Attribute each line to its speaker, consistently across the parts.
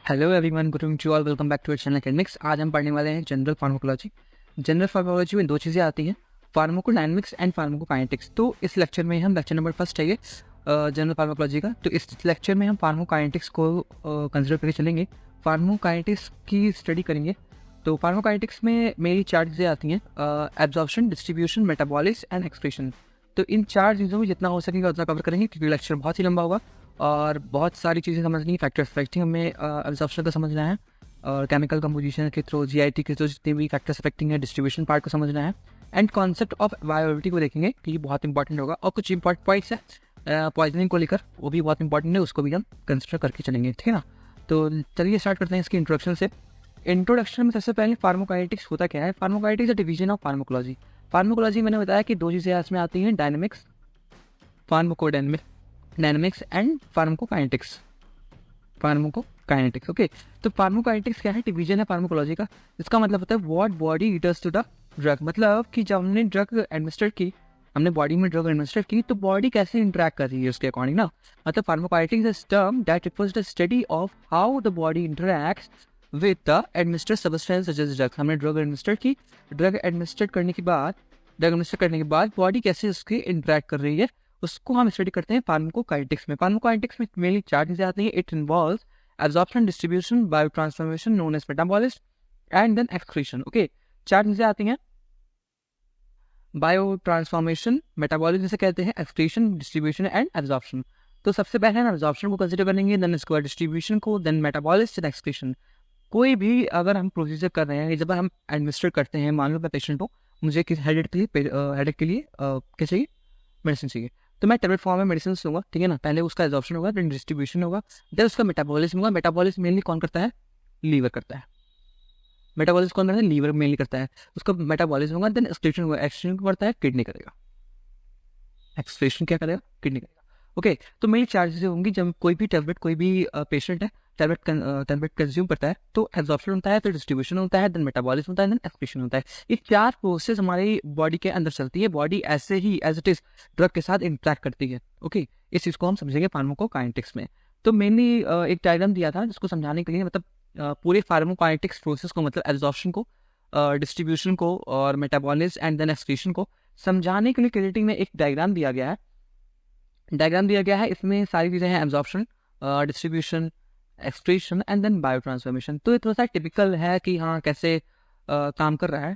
Speaker 1: Hello everyone, good evening to all, welcome back to our channel academics. आज हम पढ़ने वाले हैं जनरल फार्माकोलॉजी। जनरल फार्माकोलॉजी में दो चीज़ें आती हैं, फार्माकोडायनेमिक्स एंड फार्माकोकाइनेटिक्स। तो इस लेक्चर में हम लेक्चर नंबर फर्स्ट है ये जनरल फार्माकोलॉजी का। तो इस लेक्चर में हम फार्माकोकाइनेटिक्स को कंसिडर करके चलेंगे, फार्माकोकाइनेटिक्स की स्टडी करेंगे। तो फार्माकोकाइनेटिक्स में मेरी चार चीज़ें आती हैं, absorption, distribution, metabolism and excretion. तो इन चार चीज़ों में जितना हो सकेगा उतना कवर करेंगे, क्योंकि लेक्चर बहुत ही लंबा होगा और बहुत सारी चीज़ें समझनी है। फैक्टर अफेक्टिंग हमें एब्जॉर्प्शन का समझना है, और केमिकल कंपोजिशन के थ्रू, जीआईटी के थ्रू जितने भी फैक्टर्स अफेक्टिंग है, डिस्ट्रीब्यूशन पार्ट को समझना है, एंड कॉन्सेप्ट ऑफ बायोएबिलिटी को देखेंगे कि ये बहुत इंपॉर्टेंट होगा। और कुछ इंपॉर्टेंट पॉइंट्स है पॉइजनिंग को लेकर, वो भी बहुत इंपॉर्टेंट है, उसको भी हम कंसिडर करके चलेंगे, ठीक है ना। तो चलिए स्टार्ट करते हैं इसकी इंट्रोडक्शन से। इंट्रोडक्शन में सबसे पहले फार्माकोकाइनेटिक्स होता क्या है। Pharmacokinetics a division of pharmacology. Pharmacology मैंने बताया कि दो चीज़ें इसमें आती हैं, dynamics, pharmacodynamics and pharmacokinetics. Okay, तो फार्माकोकाइनेटिक्स क्या है, डिवीजन है फार्माकोलॉजी का। इसका मतलब होता है what body eaters to the drug. मतलब कि जब हमने ड्रग एडमिनिस्टर की, हमने बॉडी में ड्रग एडमिनिस्टर की, तो बॉडी कैसे इंटरेक्ट कर रही है उसके अकॉर्डिंग ना। मतलब pharmacokinetics is term that refers the study of how the body interacts with the administered substance such as drug. हमने ड्रग एडमिनिस्टर की, ड्रग एडमिनिस्टर करने के बाद बॉडी कैसे उसकी इंटरेक्ट कर रही है, उसको हम स्टडी करते हैं फार्माकोकाइनेटिक्स में। फार्माकोकाइनेटिक्स में मेनली चार चीज़ें आती हैं। It involves absorption, distribution, biotransformation known as metabolism and then excretion. Okay, चार चीज़ें आती हैं, बायो ट्रांसफॉर्मेशन, मेटाबॉलिज्म जिसे कहते हैं, एक्सक्रीशन, डिस्ट्रीब्यूशन एंड एब्जॉर्प्शन। तो सबसे पहले हम एब्जॉर्प्शन को कंसिडर करेंगे, देन इसके बाद डिस्ट्रीब्यूशन को, देन मेटाबॉलिज्म, देन एक्सक्रीशन। कोई भी अगर हम प्रोसीजर कर रहे हैं, जब हम एडमिनिस्टर करते हैं, मान लो मैं पेशेंट हूँ, मुझे किस हेडेक के लिए क्या चाहिए, मेडिसिन चाहिए, तो मैं टेबलेट फॉर्म में मेडिसिन लूँगा, ठीक है ना। पहले उसका एब्जॉर्प्शन होगा, देन डिस्ट्रीब्यूशन होगा, देन उसका मेटाबॉलिज्म होगा। मेटाबॉलिज्म मेनली कौन करता है, लीवर करता है। मेटाबॉलिज्म कौन करता है, लीवर मेनली करता है, उसका मेटाबॉलिज्म होगा। देन एक्सक्रीशन होगा, एक्सक्रीशन को करता है किडनी करेगा, एक्सक्रीशन क्या करेगा, किडनी करेगा। ओके, तो मेरी चार चीज़ें होंगी। जब कोई भी पेशेंट है टैबलेट कंज्यूम करता है, तो एब्जॉर्प्शन होता है, फिर डिस्ट्रीब्यूशन होता है, देन मेटाबॉलिज्म होता है, देन एक्सक्रीशन होता है। ये चार प्रोसेस हमारी बॉडी के अंदर चलती है। बॉडी ऐसे ही एज इट इज ड्रग के साथ इंटरेक्ट करती है। ओके, इस चीज़ को हम समझेंगे फार्माकोकाइनेटिक्स में। तो मेनली एक डायग्राम दिया था जिसको समझाने के लिए, मतलब पूरे फार्माकोकाइनेटिक्स प्रोसेस को, मतलब एब्जॉर्प्शन को, डिस्ट्रीब्यूशन को और मेटाबॉलिज्म एंड देन एक्सक्रीशन को समझाने के लिए क्रिएटिंग में एक डायग्राम दिया गया है। इसमें सारी चीज़ें हैं, absorption, distribution, excretion and then biotransformation. तो ये थोड़ा सा टिपिकल है कि हाँ कैसे काम कर रहा है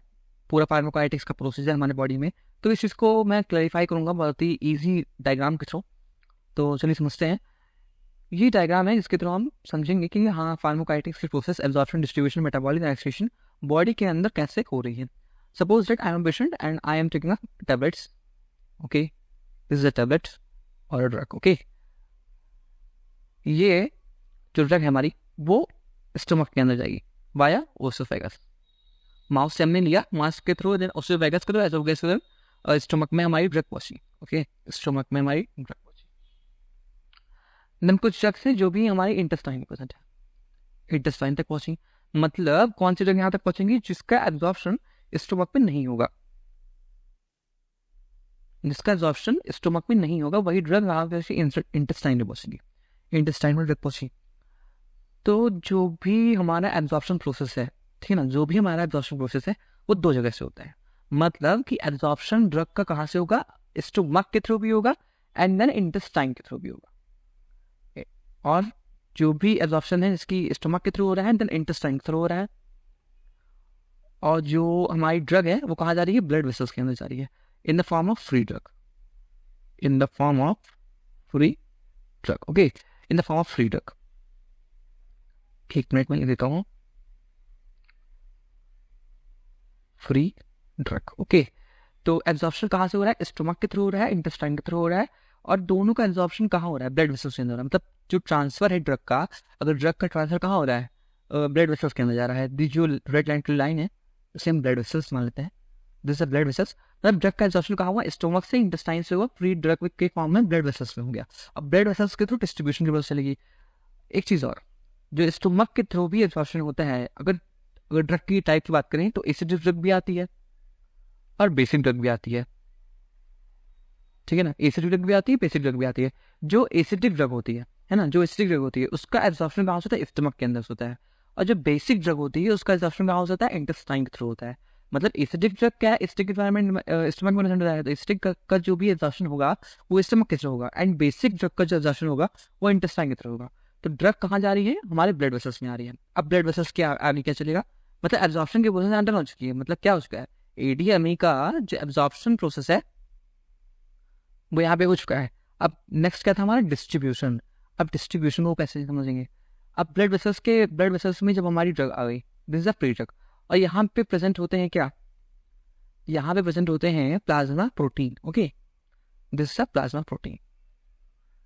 Speaker 1: पूरा फार्माकोकाइनेटिक्स का प्रोसीजर हमारे बॉडी में। तो इस चीज़ को मैं क्लैरिफाई करूँगा बहुत ही ईजी डायग्राम के थ्रू। तो चलिए समझते हैं। ये डायग्राम है जिसके थ्रू हम समझेंगे कि हाँ फार्माकोकाइनेटिक्स की process absorption, distribution, metabolism and excretion body के अंदर कैसे हो रही है। Suppose that I am patient and I am taking tablets. Okay, this is a tablet और अ ड्रग। ओके, ये जो ड्रग है हमारी, वो स्टमक के अंदर जाएगी वाया ओसोफेगस। माउथ से हमने लिया, माउथ के थ्रू, देन ओसोफेगस के थ्रू, एसोफेगस के थ्रू स्टमक में हमारी ड्रग पहुंची। ओके, स्टमक में हमारी ड्रग पहुंची। देन कुछ ड्रग्स हैं जो भी हमारी इंटेस्टाइन प्रेजेंट है, इंटेस्टाइन तक पहुंची। मतलब कौन सी ड्रग यहाँ तक पहुंचेंगी, जिसका एब्जॉर्प्शन स्टमक में नहीं होगा, वही ड्रग वहाँ पे इंटेस्टाइन में पहुंचेगी, इंटेस्टाइन में ड्रग पहुंची। तो जो भी हमारा एब्जॉर्प्शन प्रोसेस है, ठीक है ना, जो भी हमारा एब्जॉर्प्शन प्रोसेस है वो दो जगह से होता है। मतलब कि एब्जॉर्प्शन ड्रग का कहाँ से होगा, स्टमक के थ्रू भी होगा एंड देन इंटेस्टाइन के थ्रू भी होगा। और जो भी एब्जॉर्प्शन है इसकी स्टमक के थ्रू हो रहा है, देन इंटेस्टाइन के थ्रू हो रहा है। और जो हमारी ड्रग है वो कहाँ जा रही है, ब्लड वेसल्स के अंदर जा रही है, इन the form of free drug, okay, in the form of free drug. एक मिनट में लिख देता हूँ, फ्री ड्रग। ओके, तो एब्जॉर्प्शन कहाँ से हो रहा है, स्टमक के थ्रू हो रहा है, इंटेस्टाइन के थ्रू हो रहा है। और दोनों का एब्जॉर्प्शन कहाँ हो रहा है, ब्लड वेसल्स के अंदर हो रहा है। मतलब जो ट्रांसफर है ड्रग का, अगर ड्रग का ट्रांसफर कहाँ हो रहा है, ब्लड वेसल्स के अंदर जा रहा है। दी जो रेड लाइन की लाइन है उसे हम ब्लड वेसल्स मान लेते हैं, दिस ब्लड वेसल्स। मतलब ड्रग का एब्जॉर्प्शन कहाँ हुआ, स्टमक से, इंटेस्टाइन से हुआ, फ्री ड्रग के फॉर्म में ब्लड वेसल्स में हो गया। अब ब्लड वेसल्स के थ्रू डिस्ट्रीब्यूशन की प्रोसेस चलेगी। एक चीज़ और, जो स्टमक के थ्रू भी एब्जॉर्प्शन होता है, अगर ड्रग की टाइप की बात करें तो एसिडिक ड्रग भी आती है और बेसिक ड्रग भी आती है, ठीक है ना। एसिडिक ड्रग भी आती है, बेसिक ड्रग भी आती है। जो एसिडिक ड्रग होती है है ना, जो एसिडिक ड्रग होती है उसका एब्जॉर्प्शन कहाँ से होता है, स्टमक के अंदर से होता है। और जो बेसिक ड्रग होती है उसका एब्जॉर्प्शन कहाँ से होता है, इंटेस्टाइन के थ्रू होता है। मतलब एसिडिक ड्रग क्या है, एसिडिक एनवायरमेंट स्टमक में रहता है, तो एसिडिक का जो भी एब्जॉर्प्शन होगा वो स्टमक के थ्रू होगा, एंड बेसिक ड्रग का जो एब्जॉर्प्शन होगा वो इंटेस्टाइन के थ्रू होगा। तो ड्रग कहाँ जा रही है, हमारे ब्लड वेसल्स में आ रही है। अब ब्लड वेसल्स के आगे क्या चलेगा, मतलब एब्जॉर्प्शन की प्रोसेस अंडर हो चुकी है, मतलब क्या हो चुका है, एडीएमई का जो एब्जॉर्प्शन प्रोसेस है वो यहाँ पे हो चुका है। अब नेक्स्ट क्या था हमारा, डिस्ट्रीब्यूशन। अब डिस्ट्रीब्यूशन को कैसे समझेंगे, अब ब्लड वेसल्स में जब हमारी ड्रग आ गई, this is a free drug, और यहाँ पे प्रेजेंट होते हैं क्या, यहाँ पे प्रेजेंट होते हैं plasma protein. Okay, this is a plasma protein,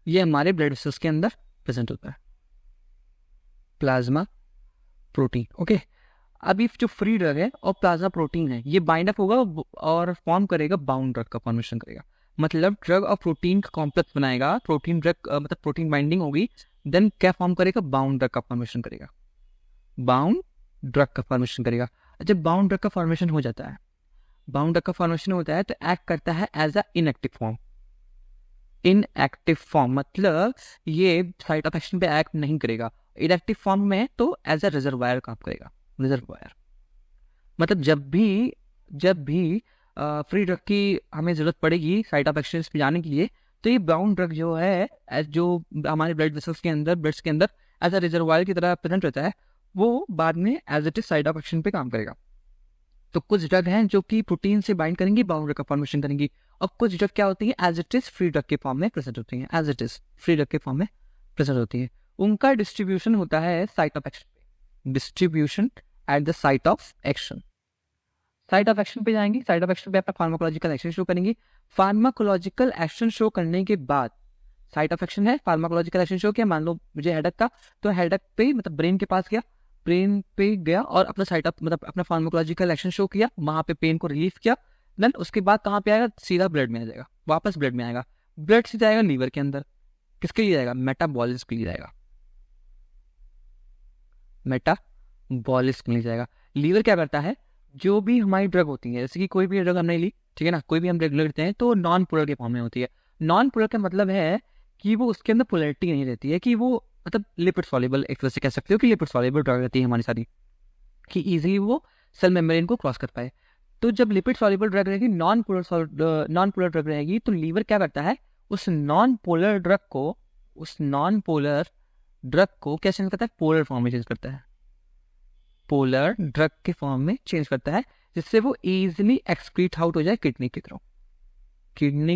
Speaker 1: ये हमारे ब्लड वेसल्स के अंदर प्रेजेंट होता है, प्लाज्मा प्रोटीन। ओके, अब ये जो फ्री ड्रग है और प्लाज्मा प्रोटीन है, ये बाइंड अप होगा और फॉर्म करेगा, बाउंड ड्रग का फॉर्मेशन करेगा। मतलब ड्रग और प्रोटीन का कॉम्प्लेक्स बनाएगा, प्रोटीन ड्रग मतलब प्रोटीन बाइंडिंग होगी, देन क्या फॉर्म करेगा, बाउंड ड्रग का फॉर्मेशन करेगा, बाउंड ड्रग का फॉर्मेशन करेगा। जब बाउंड ड्रग का फॉर्मेशन हो जाता है, बाउंड ड्रग का फॉर्मेशन होता है तो एक्ट करता है as a inactive form. Inactive form मतलब ये साइट ऑफ एक्शन पे एक्ट नहीं करेगा, इनएक्टिव फॉर्म में तो एज अ रिजर्वायर काम करेगा। रिजर्वायर मतलब जब भी फ्री ड्रग की हमें जरूरत पड़ेगी साइट ऑफ एक्शन पे जाने के लिए, तो ये बाउंड ड्रग जो है जो हमारे ब्लड वेसल्स के अंदर, ब्लड्स के अंदर एज अ रिजर्वायर की तरह प्रेजेंट रहता है, वो बाद में as it is site of action पे काम करेगा। तो कुछ ड्रग हैं जो कि प्रोटीन से बाइंड करेंगी, बाउंड ड्रग का फॉर्मेशन करेंगी, और कुछ ड्रग क्या होती है, as it is free drug के फॉर्म में प्रेजेंट होती है, as it is free drug के फॉर्म में प्रेजेंट होती है। उनका डिस्ट्रीब्यूशन होता है साइट ऑफ एक्शन पे, distribution at the site of action. Site of action पे जाएंगी, साइट ऑफ एक्शन पे अपना फार्माकोलॉजिकल एक्शन शो करेंगी। फार्माकोलॉजिकल एक्शन शो करने के बाद, साइट ऑफ एक्शन है, फार्माकोलॉजिकल एक्शन शो किया, मान लो मुझे हेडेक का, तो हेडेक पे मतलब ब्रेन के पास गया, ब्रेन पे गया और अपना साइट ऑफ मतलब अपना फार्माकोलॉजिकल एक्शन शो किया, वहां पे पेन को रिलीफ किया। देन उसके बाद कहाँ पे आएगा, सीधा ब्लड में आ जाएगा, वापस ब्लड में आएगा, ब्लड से जाएगा लीवर के अंदर, किसके लिए जाएगा, मेटाबॉलिज्म के लिए जाएगा, मेटाबॉलिज्म के लिए जाएगा। लीवर क्या करता है, जो भी हमारी ड्रग होती है, जैसे कि कोई भी ड्रग हमने ली, ठीक है ना, कोई भी हम ड्रग लेते हैं तो नॉन पोलर के फॉर्म में होती है। नॉन पोलर का मतलब है कि वो उसके अंदर पोलैरिटी नहीं रहती है, कि वो मतलब लिपिड सॉल्युबल, एक तरह से कह सकते हो कि लिपिड सॉल्युबल ड्रग रहती है हमारी सारी, कि इजीली वो सेल मेम्ब्रेन को क्रॉस कर पाए। तो जब लिपिड सॉल्युबल ड्रग रहेगी, नॉन पोलर ड्रग रहेगी, तो लीवर क्या करता है, उस नॉन पोलर ड्रग को क्या चेंज करता है, पोलर फॉर्म में चेंज करता है, पोलर ड्रग के फॉर्म में चेंज करता है, जिससे वो इजीली एक्सक्रीट आउट हो जाए किडनी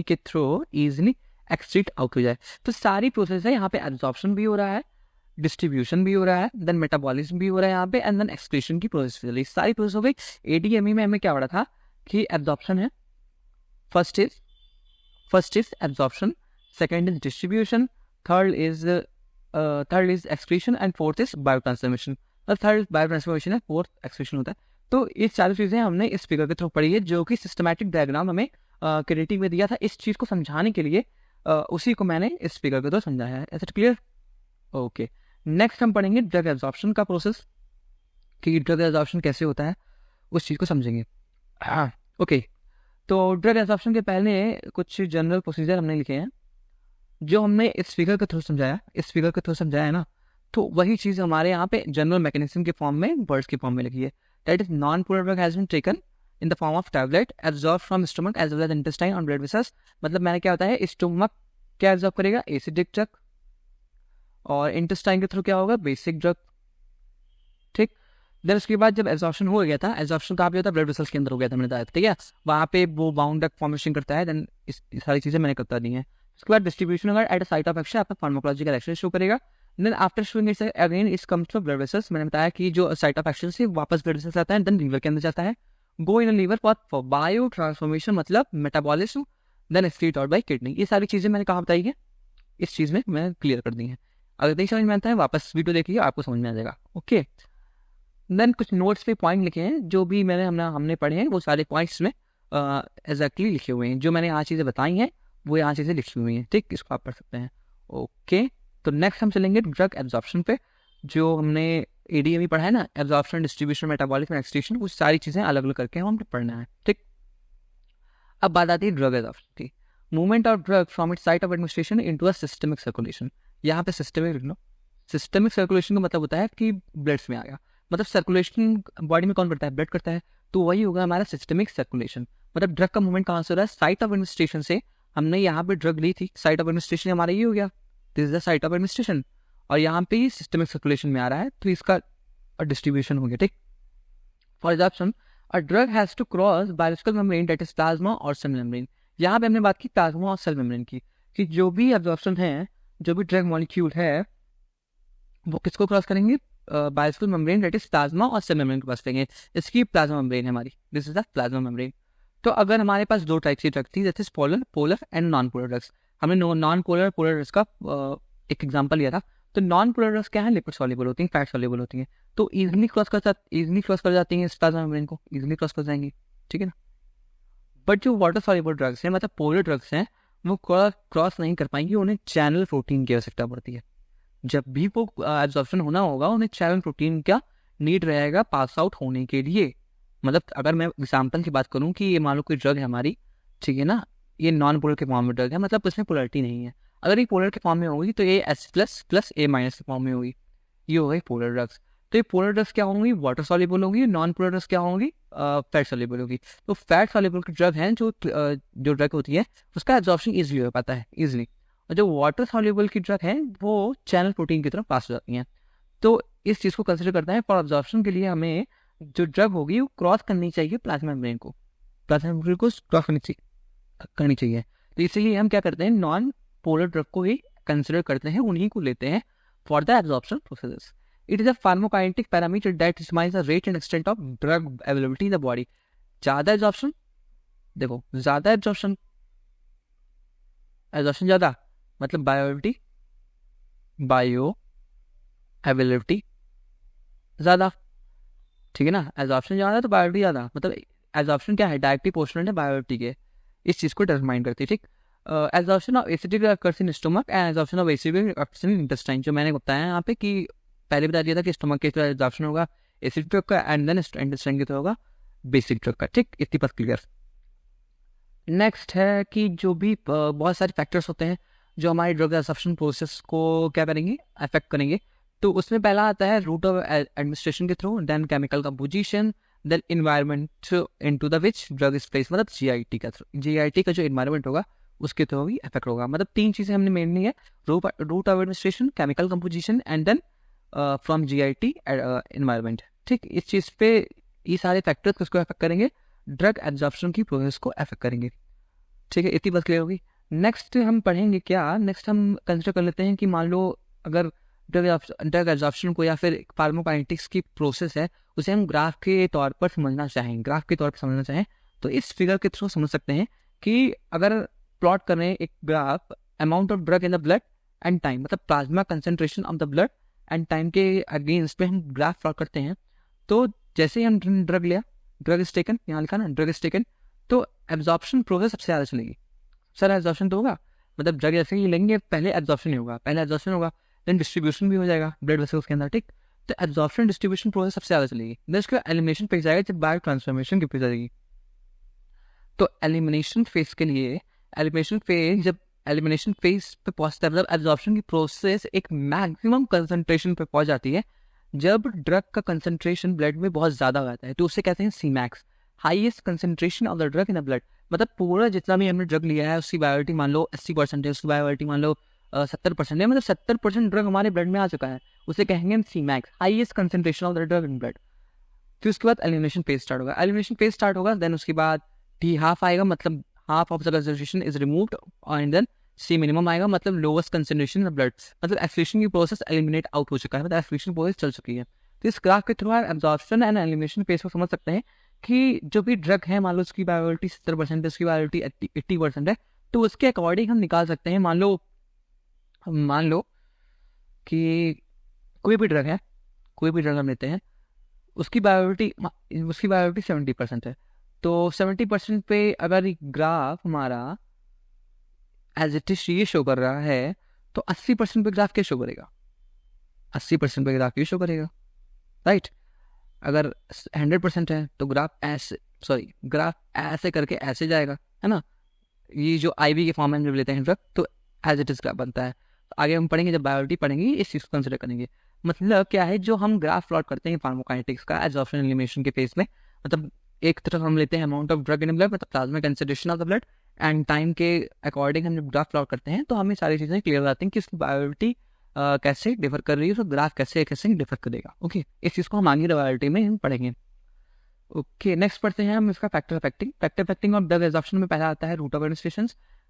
Speaker 1: के थ्रू इजीली एक्सक्रीट आउट हो जाए। तो सारी प्रोसेस है, यहाँ पे एब्जॉर्प्शन भी हो रहा है, डिस्ट्रीब्यूशन भी हो रहा है, देन मेटाबॉलिज्म भी हो रहा है यहाँ पे, एंड देन एक्सक्रीशन की प्रोसेस चल रही, सारी प्रोसेस हो गई। एडीएमई में हमें क्या पढ़ा था कि एब्जॉर्प्शन है, first is absorption, second is distribution, third is excretion, and fourth is biotransformation. Third biotransformation है, फोर्थ एक्सक्रीशन होता है। तो ये सारी चीज़ें हमने इस फिगर के थ्रू पढ़ी है, जो कि सिस्टमैटिक डायग्राम हमें क्रिएटिव में दिया था। इस चीज़ को समझाने के लिए उसी को मैंने इस फिगर के थ्रू समझाया है। ऐसा क्लियर? ओके, नेक्स्ट हम पढ़ेंगे ड्रग एब्जॉर्प्शन का प्रोसेस, कि ड्रग एब्जॉर्प्शन कैसे होता है, उस चीज़ को समझेंगे। ओके, तो ड्रग एब्जॉर्प्शन के पहले कुछ जनरल प्रोसीजर हमने लिखे हैं, जो हमने इस फिगर के थ्रू समझाया है ना, तो वही चीज़ हमारे यहाँ पे जनरल मैकेनिज्म के फॉर्म में, वर्ड्स के फॉर्म में लिखी है। That is non polar drug has been taken in the form of tablet absorb from stomach as well as intestine on blood vessels. मतलब मैंने क्या होता है, स्टमक क्या एब्जॉर्ब करेगा, एसिडिक ड्रग, और इंटेस्टाइन के थ्रू क्या होगा, बेसिक ड्रग। ठीक, देन उसके बाद जब एब्जॉर्प्शन हो गया था, एब्जॉर्प्शन कहाँ पे होता है, ब्लड वेसल्स के अंदर हो गया था, मैंने बताया, ठीक है, वहाँ पे वो बाउंड ड्रग फॉर्मेशन करता है। देन इस सारी चीज़ें मैंने करता दी हैं। उसके बाद डिस्ट्रीब्यूशन अगर एट साइट ऑफ एक्शन आपका फार्माकोलॉजिकल एक्शन शो करेगा। Then after showing its again is comes to blood vessels, मैंने बताया कि जो साइट ऑफ एक्शन से वापस ब्लड वेसल्स आता है, देन लीवर के अंदर जाता है, go in liver for biotransformation, मतलब metabolism, then excrete out by kidney. ये सारी चीज़ें मैंने कहाँ बताई है, इस चीज़ में मैं क्लियर कर दी है। अगर नहीं समझ में आता है वापस वीडियो देखिए, आपको समझ में आ जाएगा। ओके, देन कुछ नोट्स पे पॉइंट लिखे हैं, जो भी हमने पढ़े हैं, वो सारे पॉइंट्स में एग्जैक्टली लिखे हुए हैं। जो मैंने यहाँ चीज़ें बताई हैं वो यहाँ चीज़ें लिखी हुई हैं, ठीक, इसको आप पढ़ सकते हैं। ओके, तो नेक्स्ट हम चलेंगे ड्रग एब्जॉर्प्शन पे, जो हमने एडीएमई पढ़ा है ना, एब्जॉर्प्शन, डिस्ट्रीब्यूशन, मेटाबॉलिज्म, एक्सक्रीशन, वो सारी चीज़ें अलग अलग करके हमने पढ़ना है। ठीक, अब बात आती है ड्रग एब्जॉर्प्शन की, movement of drug from its site of administration into a systemic circulation. यहाँ पे सिस्टमिक लिख लो। सिस्टमिक सर्कुलेशन का मतलब होता है कि ब्लड्स में आ गया, मतलब सर्कुलेशन बॉडी में कौन करता है, ब्लड करता है, तो वही होगा हमारा सिस्टमिक सर्कुलेशन। मतलब ड्रग का मूवमेंट कहाँ से हो रहा है, साइट ऑफ एडमिनिस्ट्रेशन से। हमने यहाँ पे ड्रग ली थी, साइट ऑफ एडमिनिस्ट्रेशन हमारा ये हो गया, this is the site of administration, और यहाँ पे ही सिस्टमिक सर्कुलेशन में आ रहा है, तो इसका डिस्ट्रीब्यूशन हो गया। ठीक, for example a drug has to cross biological membrane that is plasma और सेल मेम्ब्रेन। यहाँ पे हमने बात की प्लाज्मा और सेल मेम्ब्रेन की, कि जो भी एब्जॉर्प्शन है, जो भी ड्रग मॉलिक्यूल है, वो किसको क्रॉस करेंगे, biological membrane that is plasma और सेल मेम्ब्रेन को क्रॉस करेंगे। इसकी प्लाज्मा मेम्ब्रेन है हमारी, this is the plasma membrane. तो अगर हमारे पास दो टाइप की ड्रग थी, that is polar and non polar drugs. हमने नॉन पोलर ड्रग्स का एक एग्जांपल लिया था। तो नॉन पोलर ड्रग्स क्या है, लिपिड सॉल्युबल होती हैं, फैट सॉल्युबल होती हैं, तो इजीली क्रॉस कर जाती हैं इस प्लाज्मा मेम्ब्रेन को, इजीली क्रॉस कर जाएंगी, ठीक है ना। बट जो वाटर सॉल्युबल ड्रग्स हैं, मतलब पोलर ड्रग्स हैं, वो क्रॉस नहीं कर पाएंगी, उन्हें चैनल प्रोटीन की आवश्यकता पड़ती है। जब भी वो एब्जॉर्प्शन होना होगा, उन्हें चैनल प्रोटीन का नीड रहेगा पास आउट होने के लिए। मतलब अगर मैं एग्जाम्पल की बात करूं कि ये मान लो कोई ड्रग है हमारी, ठीक है ना, ये नॉन पोलर के फॉर्म में ड्रग है, मतलब उसमें पोलरिटी नहीं है। अगर ये पोलर के फॉर्म में होगी तो ये H++A- के फॉर्म में होगी, ये हो गई पोलर ड्रग्स। तो ये पोलर ड्रग्स क्या होंगी, वाटर सॉल्युबल होंगी। नॉन पोलर ड्रग्स क्या होंगी, फैट सॉल्युबल होगी। तो फैट सॉल्युबल की ड्रग हैं, जो ड्रग होती है उसका एब्जॉर्प्शन ईजिली हो पाता है, ईजिली। और जो वाटर सॉल्युबल की ड्रग है वो चैनल प्रोटीन की तरफ पास हो जाती हैं। तो इस चीज़ को कंसिडर करता है, फॉर एब्जॉर्प्शन के लिए हमें जो ड्रग होगी वो क्रॉस करनी चाहिए प्लाज्मा मेम्ब्रेन को, प्लाज्मा मेम्ब्रेन को क्रॉस करनी चाहिए। तो इसीलिए हम क्या करते हैं, नॉन पोलर ड्रग को ही कंसिडर करते हैं, उन्हीं को लेते हैं for the absorption process. It is a pharmacokinetic parameter that determines the rate and extent of drug availability in the body. ज़्यादा एब्जॉर्प्शन, देखो ज़्यादा एब्जॉर्प्शन ज़्यादा मतलब बायो अवेलेबिलिटी ज़्यादा, ठीक है ना। एब्जॉर्प्शन ज़्यादा तो बायोएबिलिटी ज़्यादा, मतलब एब्जॉर्प्शन क्या है, डायरेक्टली प्रोपोर्शनल है बायोएबिलिटी के, इस चीज़ को डिटरमाइन करती है। ठीक, absorption of acidic occurs in stomach and absorption of acidic occurs in intestine. जो मैंने बताया यहाँ पे कि पहले बता दिया था कि स्टमक के थ्रू एब्जॉर्प्शन होगा एसिडिक ड्रग का, एंड देन इंटेस्टाइन के थ्रू होगा बेसिक ड्रग का। ठीक, इतनी बात क्लियर। नेक्स्ट है कि जो भी बहुत सारे फैक्टर्स होते हैं जो हमारी ड्रग एब्जॉर्प्शन प्रोसेस को क्या करेंगे, अफेक्ट करेंगे। तो उसमें पहला आता है रूट ऑफ एडमिनिस्ट्रेशन के थ्रू, then chemical composition, then environment into the which drug is place, मतलब जीआईटी का थ्रू, जीआईटी का जो इन्वायरमेंट होगा उसके थ्रू भी इफेक्ट होगा। मतलब तीन चीज़ें हमने मेनली है, route of administration, chemical composition and then from GIT environment. ठीक, इस चीज़ पे ये सारे फैक्टर्स किसको अफेक्ट करेंगे, ड्रग एब्जॉर्प्शन की प्रोसेस को अफेक्ट करेंगे। ठीक है, इतनी बात क्लियर होगी। नेक्स्ट हम पढ़ेंगे क्या, नेक्स्ट हम कंसिडर कर लेते हैं कि मान लो अगर ड्रग एब्जॉर्प्शन को या फिर फार्माकोकाइनेटिक्स की प्रोसेस है उसे हम ग्राफ के तौर पर समझना चाहें, तो इस फिगर के थ्रू समझ सकते हैं कि अगर प्लॉट कर रहे हैं एक graph, amount of drug in the blood and time, मतलब plasma concentration of the blood and time के अगेंस्ट पे हम ग्राफ प्लॉट करते हैं। तो जैसे ही हम ड्रग लिया, ड्रग इज टेकन, यहाँ लिखा ना ड्रग इज टेकन, तो एब्जॉर्प्शन प्रोसेस सबसे ज़्यादा चलेगी। सर एब्जॉर्प्शन तो होगा, मतलब ड्रग जैसे ही लेंगे पहले एब्जॉर्प्शन होगा, देन डिस्ट्रीब्यूशन भी हो जाएगा ब्लड वेसल्स के अंदर। ठीक, तो एब्जॉर्प्शन डिस्ट्रीब्यूशन प्रोसेस सबसे ज़्यादा चलेगी। देन उसके बाद एलिमिनेशन फेज आएगा जब बायो ट्रांसफॉर्मेशन की फेज आएगी। तो एलिमिनेशन फेज के लिए, जब एलिमिनेशन फेज पे पहुंचता है, मतलब एब्जॉर्प्शन की प्रोसेस एक मैक्सिमम कंसंट्रेशन पे पहुंच जाती है जब ड्रग का कंसंट्रेशन ब्लड में बहुत ज़्यादा हो जाता है, तो उसे कहते हैं C max, highest concentration of the drug in the blood. मतलब पूरा जितना भी हमने ड्रग लिया है उसकी बायोएबिलिटी मान लो 80% है, उसकी बायोएबिलिटी मान लो 70% है, मतलब 70% ड्रग हमारे ब्लड में आ चुका है, उसे कहेंगे हम C max, highest concentration of the drug in blood. फिर उसके बाद एलिमिनेशन फेज स्टार्ट होगा, देन उसके बाद टी हाफ आएगा, मतलब half of the concentration is removed, and then C minimum आएगा, मतलब lowest concentration in the blood, मतलब एक्सक्रीशन की प्रोसेस एलिमिनेट आउट हो चुका है, मतलब एक्सक्रीशन प्रोसेस चल चुकी है। तो इस ग्राफ के थ्रू आप एब्जॉर्प्शन एंड एलिमिनेशन फेज को समझ सकते हैं कि जो भी ड्रग है, मान लो उसकी बायोएबिलिटी 70% है, उसकी बायोएबिलिटी 80% है, तो उसके अकॉर्डिंग हम निकाल सकते हैं। मान लो कि कोई भी ड्रग हम लेते हैं, उसकी बायोएबिलिटी 70% है, तो 70% पे अगर ग्राफ हमारा एज इट इज ये शो कर रहा है, तो 80% पे ग्राफ क्या शो करेगा, 80% पे ग्राफ ये शो करेगा, राइट। अगर 100% है तो ग्राफ ऐसे करके ऐसे जाएगा, है ना। ये जो आईवी के फॉर्म में जब लेते हैं ड्रग तो एज इट इज ग्राफ बनता है। आगे हम पढ़ेंगे, जब बायोलॉजी पढ़ेंगे इस चीज़ को कंसिडर करेंगे। मतलब क्या है, जो हम ग्राफ प्लॉट करते हैं फार्माकोकाइनेटिक्स का एब्जॉर्प्शन एलिमिनेशन के फेस में, मतलब एक तरफ हम लेते हैं amount of drug in blood, मतलब plasma concentration of the blood, and time के अकॉर्डिंग हम जब ग्राफ प्लॉट करते हैं तो हमें सारी चीज़ें क्लियर हो जाती हैं कि इसकी बायोलॉजी कैसे डिफर कर रही है, तो ग्राफ कैसे कैसे डिफर करेगा। ओके, इस चीज़ को हम आगे बायोलॉजी में हम पढ़ेंगे। ओके, नेक्स्ट पढ़ते हैं हम इसका फैक्टर अफेक्टिंग और ड्रग एब्जॉर्प्शन में पहला आता है रूट ऑफ एडमिनिस्ट्रेशन,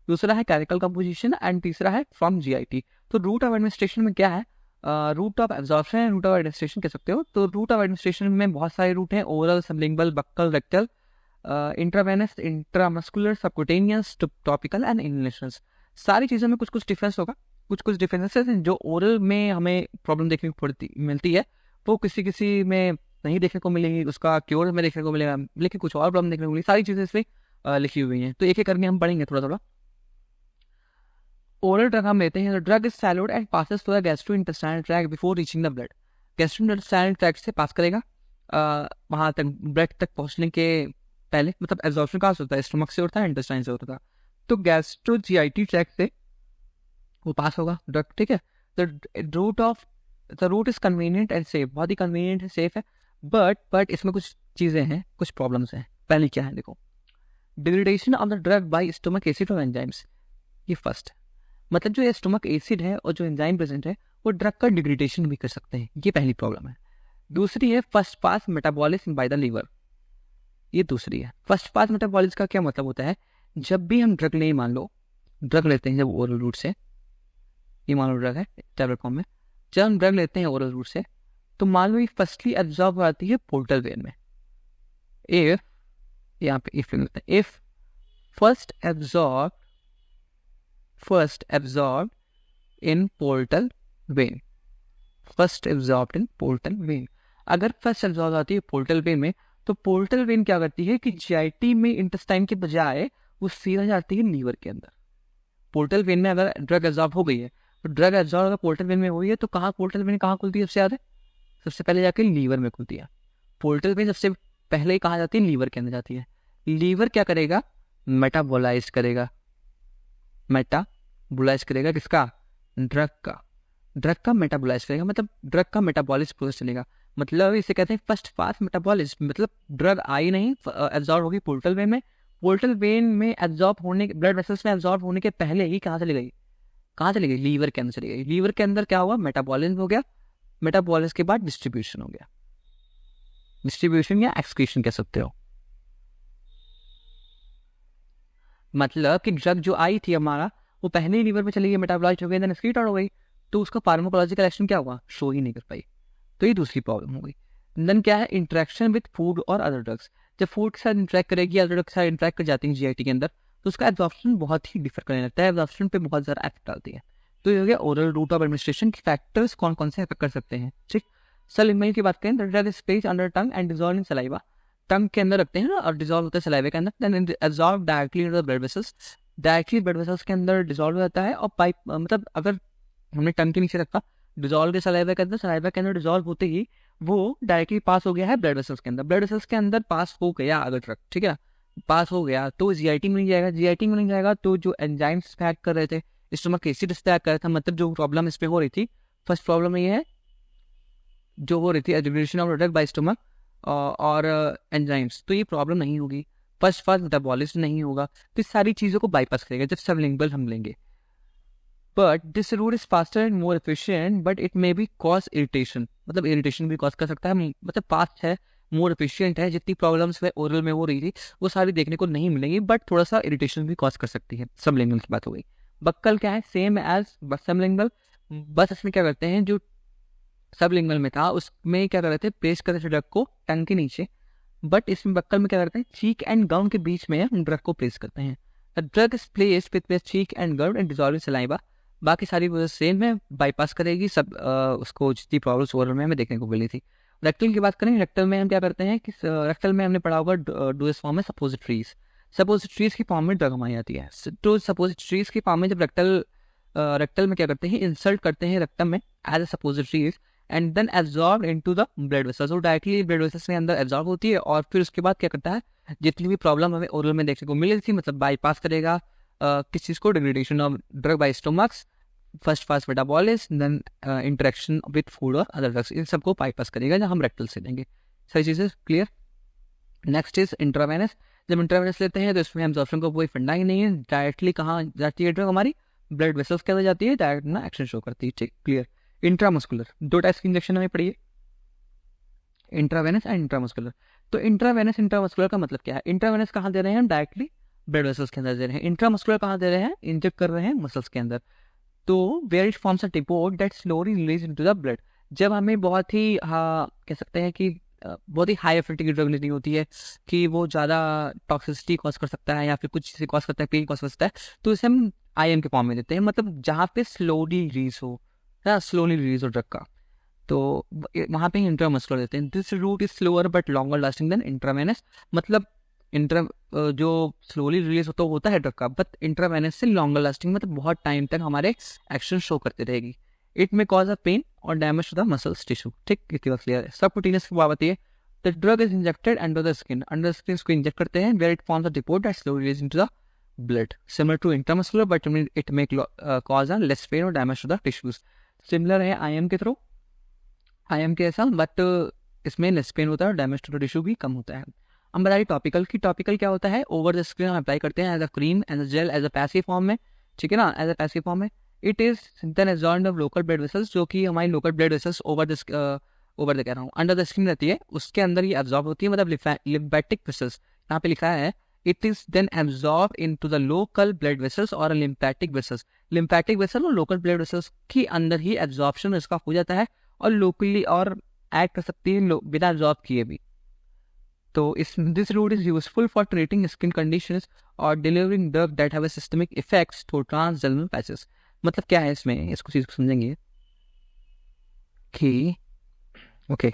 Speaker 1: दूसरा है केमिकल कंपोजिशन एंड तीसरा है फ्रॉम जीआईटी। तो रूट ऑफ एडमिनिस्ट्रेशन में क्या है, route of absorption and route of administration कह सकते हो। तो रूट ऑफ एडमिनिस्ट्रेशन में बहुत सारे रूट हैं, oral, sublingual, buccal, rectal, intravenous, intramuscular, subcutaneous, topical and inhalations. सारी चीज़ों में कुछ कुछ डिफरेंस होगा, कुछ कुछ डिफरेंसेस हैं। जो ओरल में हमें प्रॉब्लम देखने को मिलती है वो किसी किसी में नहीं देखने को मिलेगी, उसका क्योर में देखने को मिलेगा, लेकिन कुछ और प्रॉब्लम देखने को मिलेगी। सारी चीज़ें इसमें लिखी हुई हैं, तो एक एक करके हम पढ़ेंगे थोड़ा थोड़ा। ओरल ड्रग हम लेते हैं, drug is swallowed and passes through the gastrointestinal tract before reaching the blood. Gastrointestinal tract से पास करेगा वहाँ तक, ब्लड तक पहुँचने के पहले, मतलब एब्जॉर्प्शन कहाँ से होता है, स्टमक से होता है, इंटेस्टाइन से होता था। तो गैस्ट्रो जीआईटी ट्रैक्ट से वो पास होगा ड्रग, ठीक है। The route is convenient and safe, बहुत ही कन्वीनियंट है, सेफ है, बट इसमें कुछ चीज़ें हैं, कुछ प्रॉब्लम्स हैं। पहली क्या है, देखो, degradation of the drug bye stomach acid और एंजाइम्स। ये फर्स्ट, मतलब जो ये स्टमक एसिड है और जो एंजाइम प्रेजेंट है वो ड्रग का डिग्रेडेशन भी कर सकते हैं, ये पहली प्रॉब्लम है। दूसरी है first pass metabolism by the liver, ये दूसरी है। फर्स्ट पास मेटाबॉलिज्म का क्या मतलब होता है, जब भी हम ड्रग लें, मान लो ड्रग लेते हैं जब ओरल रूट से, ये मान लो ड्रग है टैबलेट फॉर्म में, जब हम ड्रग लेते हैं ओरल रूट से तो मान लो ये फर्स्टली एब्जॉर्ब हो जाती है पोर्टल वेन में। इफ, यहाँ पे इफ लिखते हैं, if first absorb in portal vein, first absorb in portal vein, अगर फर्स्ट एब्जॉर्ब आती है पोर्टल वेन में, तो पोर्टल वेन क्या करती है कि जीआईटी में इंटेस्टाइन के बजाय वो सीधा जाती है लीवर के अंदर। पोर्टल वेन में अगर ड्रग एब्जॉर्ब हो गई है, तो ड्रग एब्जॉर्ब अगर पोर्टल वेन में हुई है तो कहाँ पोर्टल वेन कहाँ खुलती है सबसे ज़्यादा, सबसे पहले जाके लीवर में खुलती है। पोर्टल वेन सबसे पहले कहाँ जाती है, लीवर के अंदर जाती है। लीवर क्या करेगा, मेटाबोलाइज करेगा, किसका, ड्रग का मेटाबोलाइज करेगा, मतलब ड्रग का मेटाबॉलिज्म प्रोसेस चलेगा। मतलब इसे कहते हैं फर्स्ट पास मेटाबॉलिज्म, मतलब ड्रग आई नहीं, एब्जॉर्ब होगी पोर्टल वेन में, पोर्टल वेन में एब्जॉर्ब होने, ब्लड वेसल्स में एब्जॉर्ब होने के पहले ही कहाँ चली गई, लीवर के अंदर चली गई। लीवर के अंदर क्या हुआ, मेटाबॉलिज्म हो गया, मेटाबॉलिज्म के बाद डिस्ट्रीब्यूशन हो गया, डिस्ट्रीब्यूशन या एक्सक्रीशन कह सकते हो। मतलब कि ड्रग जो आई थी हमारा वो पहले ही लीवर में चली गई, मेटाबोलाइज हो गई, देन एक्सक्रीट आउट हो गई, तो उसका फार्माकोलॉजिकल एक्शन क्या हुआ, शो ही नहीं कर पाई, तो ये दूसरी प्रॉब्लम हो गई। देन क्या है, इंटरेक्शन विद फूड और अदर ड्रग्स, जब फूड के साथ इंटरेक्ट करेगी, अदर ड्रग्स के साथ इंटरेक्ट कर जाती है जीआईटी के अंदर, तो उसका एब्जॉर्प्शन बहुत ही डिफर करने लगता है, एब्जॉर्प्शन पे बहुत ज़्यादा इफेक्ट डालती है। तो ये हो गया ओरल रूट ऑफ एडमिनिस्ट्रेशन की फैक्टर्स कौन कौन से इफेक्ट कर सकते हैं, ठीक। सबलिंगुअल की बात करें, drug is placed under tongue and dissolve in saliva, tongue के अंदर रखते हैं ना और डिसॉल्व होता है सलाइवा के अंदर, then absorb directly into the blood vessels, directly blood vessels के अंदर डिसॉल्व हो जाता है, और पाइप, मतलब अगर हमने टंग के नीचे रखा, डिसॉल्व के सलाइवा के अंदर डिसॉल्व होते ही वो डायरेक्टली पास हो गया है ब्लड वेसल्स के अंदर, ब्लड वेसल्स के अंदर पास हो गया अगर ड्रग, ठीक है, पास हो गया तो जीआईटी में नहीं जाएगा, जीआईटी में नहीं जाएगा तो जो एंजाइम्स पैक कर रहे थे, स्टमक एसिड पैक कर रहा था, मतलब जो प्रॉब्लम इस पे हो रही थी, फर्स्ट प्रॉब्लम ये है जो हो रही थी degradation of drug bye stomach और एंजाइम्स, तो ये प्रॉब्लम नहीं होगी, फर्स्ट मेटाबॉलिज्म नहीं होगा, तो इस सारी चीज़ों को बाईपास करेगा जब सबलिंगुअल हम लेंगे। But this route is faster and more efficient but it may be cause irritation, मतलब इरिटेशन भी कॉज कर सकता है, मतलब फास्ट है, मोर एफिशिएंट है, जितनी प्रॉब्लम्स ओरल में हो रही थी वो सारी देखने को नहीं मिलेंगी, बट थोड़ा सा इरिटेशन भी कॉज कर सकती है। सबलिंगुअल की बात हो गई। बक्कल क्या है, सेम एज सबलिंगुअल, बस इसमें क्या करते हैं, जो सबलिंगुअल में था उसमें क्या कर रहे थे, प्लेस कर रहे थे ड्रग को टंग के नीचे, बट इसमें बक्कल में क्या करते हैं, चीक एंड गम के बीच में हम ड्रग को प्लेस करते हैं। Drug is placed with cheek and gum and dissolve in saliva, बाकी सारी वजह सेम है, बाईपास करेगी सब उसको, जितनी प्रॉब्लम्स ओरल में हमें देखने को मिली थी। रेक्टल की बात करें, रेक्टल में हम क्या करते हैं कि रेक्टल में हमने पढ़ा होगा डोज फॉर्म में सपोजिटरीज की फॉर्म में ड्रग हमारी आती है, तो सपोजिटरीज की फॉर्म में जब रेक्टल में क्या करते हैं, इंसर्ट करते हैं रेक्टम में as a suppositories and then absorb into the blood vessels, वो डायरेक्टली ब्लड वेसल्स के अंदर एब्जॉर्ब होती है, और फिर उसके बाद क्या करता है, जितनी भी प्रॉब्लम हमें ओरल में देखने को मिली थी, मतलब बाईपास करेगा किस चीज़ को, degradation of drug by stomachs, first fast metabolism, then interaction with food और अदर ड्रग्स, इन सबको बाईपास करेगा जहाँ हम रेक्टल से लेंगे। सारी चीज़ें क्लियर। Next is intravenous. जब इंट्रावेनस लेते हैं तो इसमें एब्जॉर्प्शन का कोई फंडा ही नहीं है, डायरेक्टली कहाँ जाती है ड्रग, हमारी ब्लड वेसल्स के अंदर जाती है, डायरेक्ट ना एक्शन शो करती है। ठीक, क्लियर। इंट्रामस्कुलर, दो टाइप्स की इंजेक्शन हमें पड़ी है, इंट्रावेनस एंड इंट्रामस्कुलर। तो इंट्रावेनस इंट्रामस्कुलर का मतलब क्या है? इंट्रावेनस कहाँ दे रहे हैं हम? डायरेक्टली ब्लड वेसल्स के अंदर दे रहे हैं। इंट्रामस्कुलर कहाँ दे रहे हैं? इंजेक्ट कर रहे हैं मसल्स के अंदर। तो where it forms a depot that slowly release into the blood. जब हमें बहुत ही कह सकते हैं कि बहुत ही हाई एफिनिटी की ड्रग लेनी होती है कि वो ज़्यादा टॉक्सिसिटी कॉज कर सकता है या फिर कुछ चीज़ें कॉज करता है, पेन कॉज कर सकता है, तो इसे हम आईएम के फॉर्म में देते हैं, मतलब जहाँ पे स्लोली रिलीज हो, है स्लोली रिलीज हो ड्रग का, तो वहाँ पे इंट्रामस्कुलर देते हैं। This route is slower but longer lasting than intravenous. मतलब इंट्रा जो स्लोली रिलीज होता है ड्रग का, बट इंट्रावेनस से लॉन्गर लास्टिंग, मतलब बहुत टाइम तक हमारे एक्शन शो करते रहेगी। It may cause a pain और damage to the muscles tissue. ठीक, इतनी बात क्लियर है। सबक्यूटेनियस की बात आती है, the drug is injected under the skin, under skin इसको इंजेक्ट करते हैं, where it forms a depot that slowly release into the blood, similar to intramuscular but it may cause a less pain और damage to the tissues. Similar है IM के थ्रू, IM के ऐसा, but इसमें लेस पेन होता है और डैमेज टू द टिश्यू भी कम होता है। हम बता रही टॉपिकल की, टॉपिकल क्या होता है? ओवर द स्किन हम अप्लाई करते हैं as a cream, as a gel, as a passive form में, ठीक है ना, एज अ पैसिव फॉर्म में। It is then absorbed of local blood vessels, जो कि हमारी local blood vessels over the कह रहा हूँ अंडर द स्किन रहती है, उसके अंदर ही एब्जॉर्ब होती है, मतलब लिम्फेटिक वेसल्स यहाँ पे लिखा है। It is then absorb into the local blood vessels और लिम्फेटिक वेसल्स, लिम्फेटिक वेसल और लोकल ब्लड वेसल्स के अंदर ही एब्जॉर्प्शन इसका हो जाता है और लोकली और एक्ट कर सकती है बिना एब्जॉर्ब किए भी। तो this route is useful for treating skin conditions और delivering drug that have systemic effects through transdermal patches. मतलब क्या है इसमें, इसको चीज को समझेंगे कि ओके,